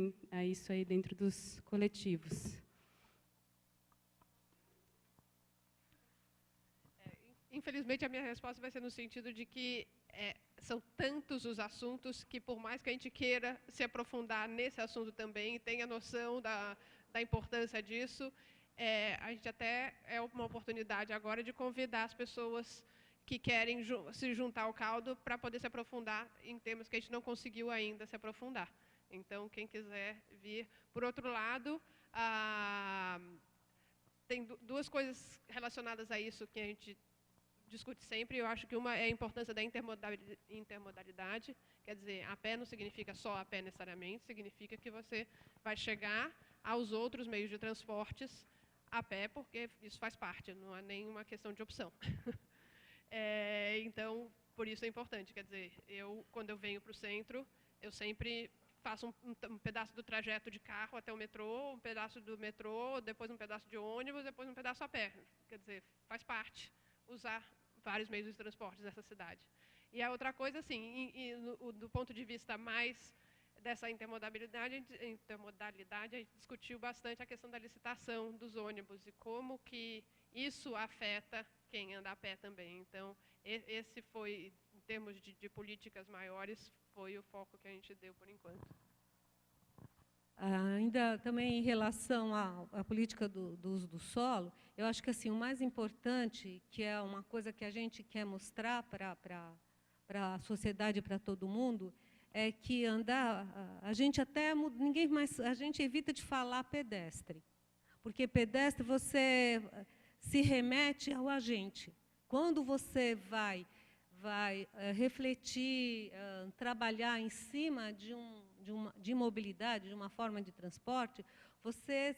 isso aí dentro dos coletivos. Infelizmente, a minha resposta vai ser no sentido de que são tantos os assuntos que, por mais que a gente queira se aprofundar nesse assunto também, tenha noção da importância disso, a gente até é uma oportunidade agora de convidar as pessoas que querem se juntar ao caldo para poder se aprofundar em temas que a gente não conseguiu ainda se aprofundar. Então, quem quiser vir. Por outro lado, tem duas coisas relacionadas a isso que a gente discute sempre. Eu acho que uma é a importância da intermodalidade. Quer dizer, a pé não significa só a pé necessariamente, significa que você vai chegar aos outros meios de transportes a pé, porque isso faz parte, não é nenhuma questão de opção. Então, por isso é importante. Quer dizer, quando eu venho para o centro, eu sempre faço um pedaço do trajeto de carro até o metrô, um pedaço do metrô, depois um pedaço de ônibus, depois um pedaço a pé. Quer dizer, faz parte usar vários meios de transporte dessa cidade. E a outra coisa, assim, do ponto de vista mais dessa intermodalidade, a gente discutiu bastante a questão da licitação dos ônibus e como que isso afeta quem anda a pé também. Então, esse foi, em termos de políticas maiores, foi o foco que a gente deu por enquanto. Ainda também em relação à política do uso do solo, eu acho que assim, o mais importante, que é uma coisa que a gente quer mostrar para a sociedade e para todo mundo, é que a gente a gente evita de falar pedestre, porque pedestre você se remete ao agente. Quando você vai refletir, trabalhar em cima de mobilidade, de uma forma de transporte, você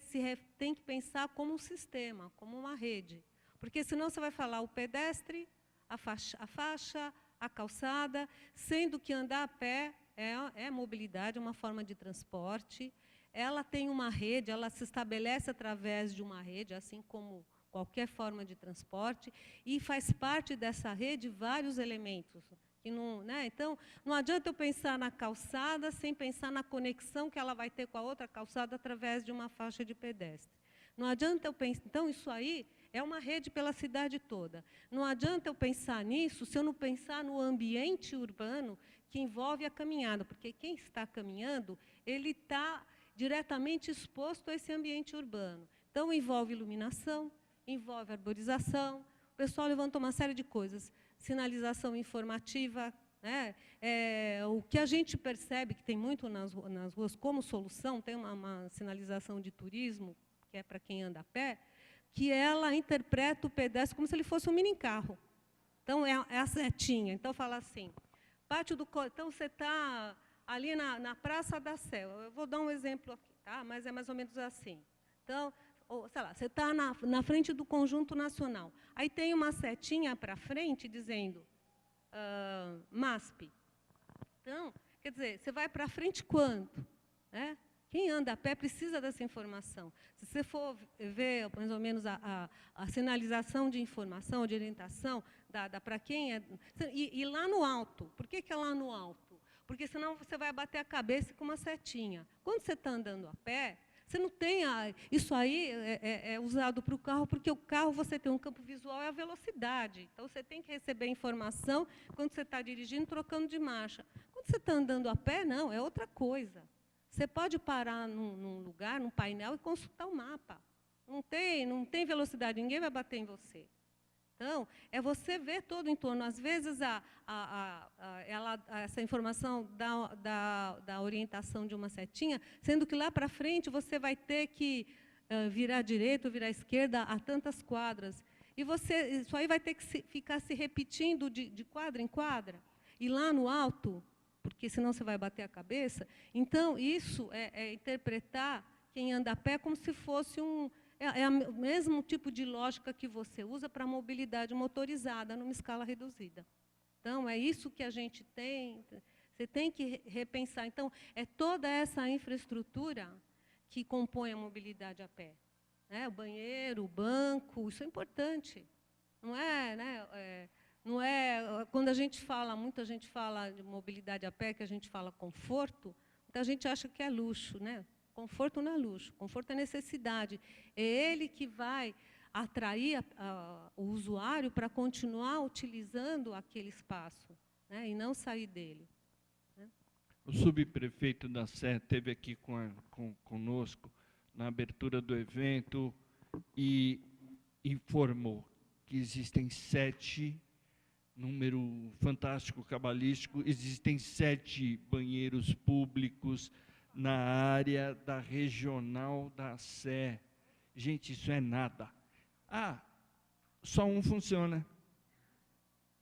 tem que pensar como um sistema, como uma rede. Porque senão você vai falar o pedestre, a faixa, a calçada, sendo que andar a pé é mobilidade, é uma forma de transporte. Ela tem uma rede, ela se estabelece através de uma rede, assim como qualquer forma de transporte, e faz parte dessa rede vários elementos. Que não, né? Então, não adianta eu pensar na calçada sem pensar na conexão que ela vai ter com a outra calçada através de uma faixa de pedestre. Não adianta eu pensar. Então, isso aí é uma rede pela cidade toda. Não adianta eu pensar nisso se eu não pensar no ambiente urbano que envolve a caminhada, porque quem está caminhando, ele está diretamente exposto a esse ambiente urbano. Então, envolve iluminação, envolve arborização, o pessoal levantou uma série de coisas, sinalização informativa, né? O que a gente percebe que tem muito nas ruas como solução, tem uma sinalização de turismo, que é para quem anda a pé, que ela interpreta o pedestre como se ele fosse um mini carro. Então, é a setinha. Então, fala assim, então, você está ali na Praça da Sé. Eu vou dar um exemplo aqui, tá? Mas é mais ou menos assim. Então, sei lá, você está na frente do Conjunto Nacional. Aí tem uma setinha para frente dizendo MASP. Então, quer dizer, você vai para frente quanto? Né? Quem anda a pé precisa dessa informação. Se você for ver, mais ou menos, a sinalização de informação, de orientação, para quem é... E lá no alto. Por que é lá no alto? Porque senão você vai bater a cabeça com uma setinha. Quando você está andando a pé, você não tem... Isso aí é usado para o carro, porque o carro você tem um campo visual, é a velocidade. Então, você tem que receber informação quando você está dirigindo, trocando de marcha. Quando você está andando a pé, não, é outra coisa. Você pode parar num lugar, num painel, e consultar o mapa. Não tem velocidade, ninguém vai bater em você. Então, é você ver todo o entorno. Às vezes, essa informação da orientação de uma setinha, sendo que lá para frente você vai ter que virar à direita ou virar à esquerda a tantas quadras. E isso aí vai ter que ficar se repetindo de quadra em quadra. E lá no alto, porque senão você vai bater a cabeça. Então, isso é interpretar quem anda a pé como se fosse o mesmo tipo de lógica que você usa para a mobilidade motorizada, numa escala reduzida. Então, é isso que a gente tem, você tem que repensar. Então, é toda essa infraestrutura que compõe a mobilidade a pé. Né? O banheiro, o banco, isso é importante. Não é... Né? Não é, quando muita gente fala de mobilidade a pé, que a gente fala conforto, muita gente acha que é luxo, né? Conforto não é luxo, conforto é necessidade. É ele que vai atrair o usuário para continuar utilizando aquele espaço, né? E não sair dele. Né? O subprefeito da Sé esteve aqui conosco na abertura do evento e informou que existem 7... número fantástico, cabalístico, existem 7 banheiros públicos na área da regional da Sé. Gente, isso é nada. Só um funciona.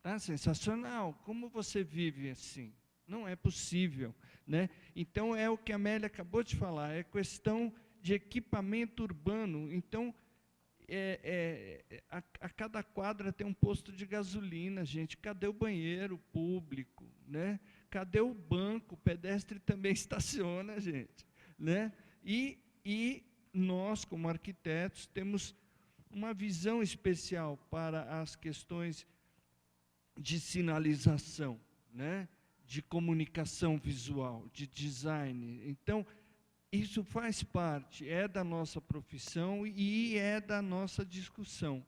Tá sensacional. Como você vive assim? Não é possível, né? Então, é o que a Amélia acabou de falar, é questão de equipamento urbano. Então, a cada quadra tem um posto de gasolina, gente. Cadê o banheiro público? Né? Cadê o banco? O pedestre também estaciona, gente. Né? E nós, como arquitetos, temos uma visão especial para as questões de sinalização, né? De comunicação visual, de design. Então, isso faz parte, é da nossa profissão e é da nossa discussão.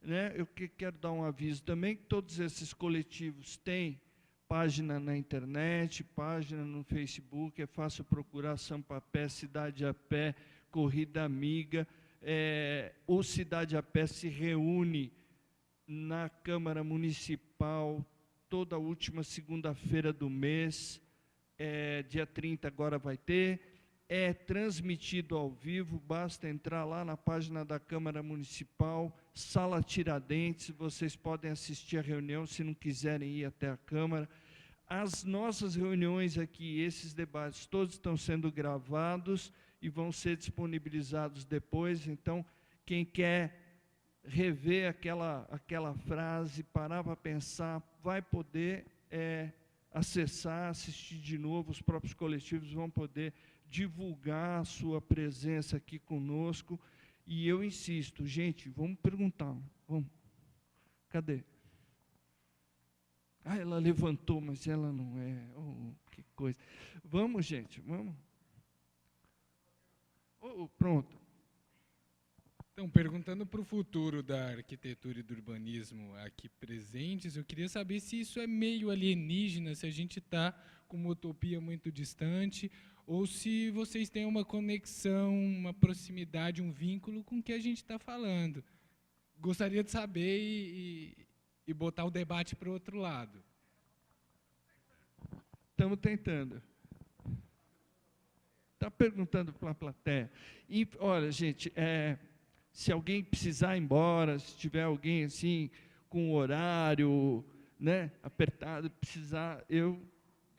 Né? Eu quero dar um aviso também, que todos esses coletivos têm página na internet, página no Facebook, é fácil procurar Sampa a Pé, Cidade a Pé, Corrida Amiga. O Cidade a Pé se reúne na Câmara Municipal toda última segunda-feira do mês, dia 30 agora vai ter. É transmitido ao vivo, basta entrar lá na página da Câmara Municipal, Sala Tiradentes, vocês podem assistir a reunião, se não quiserem ir até a Câmara. As nossas reuniões aqui, esses debates, todos estão sendo gravados e vão ser disponibilizados depois, então, quem quer rever aquela frase, parar para pensar, vai poder acessar, assistir de novo, os próprios coletivos vão poder divulgar a sua presença aqui conosco. E eu insisto, gente, vamos perguntar. Vamos. Cadê? Ela levantou, mas ela não é. Oh, que coisa. Vamos, gente, vamos. Pronto. Então, perguntando para o futuro da arquitetura e do urbanismo aqui presentes, eu queria saber se isso é meio alienígena, se a gente está com uma utopia muito distante, ou se vocês têm uma conexão, uma proximidade, um vínculo com o que a gente está falando. Gostaria de saber e botar o debate para o outro lado. Estamos tentando. Está perguntando para a plateia. E, olha, gente, se alguém precisar ir embora, se tiver alguém assim com o horário, né, apertado, precisar, eu,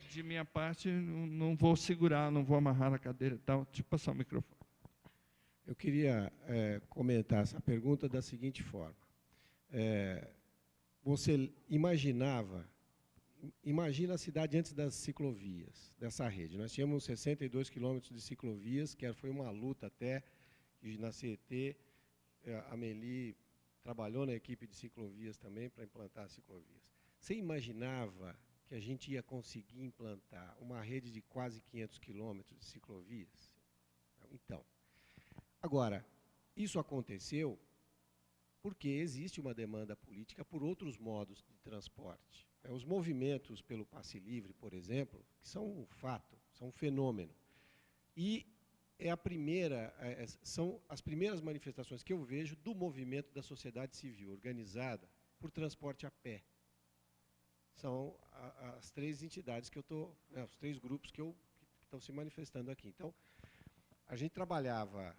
de minha parte, não vou segurar, não vou amarrar na cadeira e tal. Deixa eu passar o microfone. Eu queria comentar essa pergunta da seguinte forma. Você imagina a cidade antes das ciclovias, dessa rede. Nós tínhamos 62 quilômetros de ciclovias, que foi uma luta até, e na CET, a Meli trabalhou na equipe de ciclovias também para implantar as ciclovias. Você imaginava que a gente ia conseguir implantar uma rede de quase 500 quilômetros de ciclovias? Então, agora, isso aconteceu porque existe uma demanda política por outros modos de transporte. Os movimentos pelo passe livre, por exemplo, que são um fato, são um fenômeno. E são as primeiras manifestações que eu vejo do movimento da sociedade civil organizada por transporte a pé. São as três entidades que eu estou, os três grupos que estão se manifestando aqui. Então, a gente trabalhava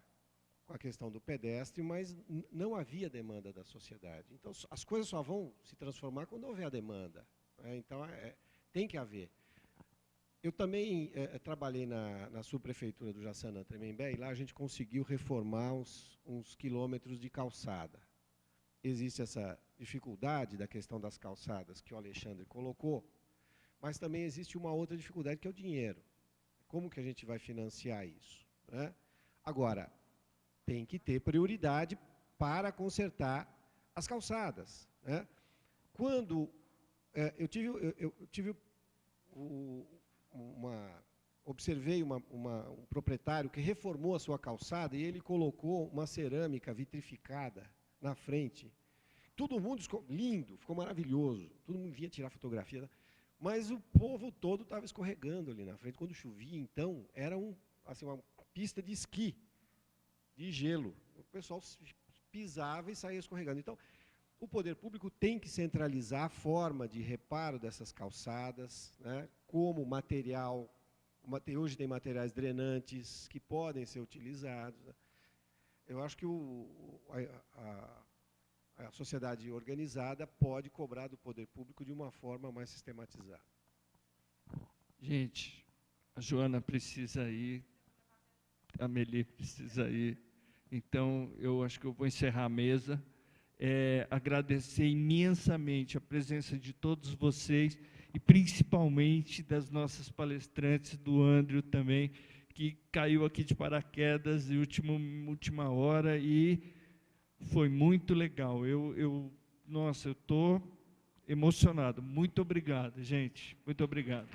com a questão do pedestre, mas não havia demanda da sociedade. Então, as coisas só vão se transformar quando houver a demanda. Então, tem que haver. Eu também trabalhei na subprefeitura do Jaçanã, Tremembé, e lá a gente conseguiu reformar uns quilômetros de calçada. Existe essa dificuldade da questão das calçadas que o Alexandre colocou, mas também existe uma outra dificuldade, que é o dinheiro. Como que a gente vai financiar isso, né? Agora, tem que ter prioridade para consertar as calçadas, né? Quando observei um proprietário que reformou a sua calçada e ele colocou uma cerâmica vitrificada na frente. Todo mundo ficou lindo, ficou maravilhoso. Todo mundo vinha tirar fotografia, mas o povo todo estava escorregando ali na frente. Quando chovia, então, era uma pista de esqui, de gelo. O pessoal pisava e saía escorregando. Então, o poder público tem que centralizar a forma de reparo dessas calçadas, né, como material. Hoje tem materiais drenantes que podem ser utilizados. Eu acho que a sociedade organizada pode cobrar do poder público de uma forma mais sistematizada. Gente, a Joana precisa ir, a Meli precisa ir. Então, eu acho que eu vou encerrar a mesa. Agradecer imensamente a presença de todos vocês e principalmente das nossas palestrantes, do Andrew também, que caiu aqui de paraquedas em última hora e foi muito legal. Nossa, eu estou emocionado. Muito obrigado, gente. Muito obrigado.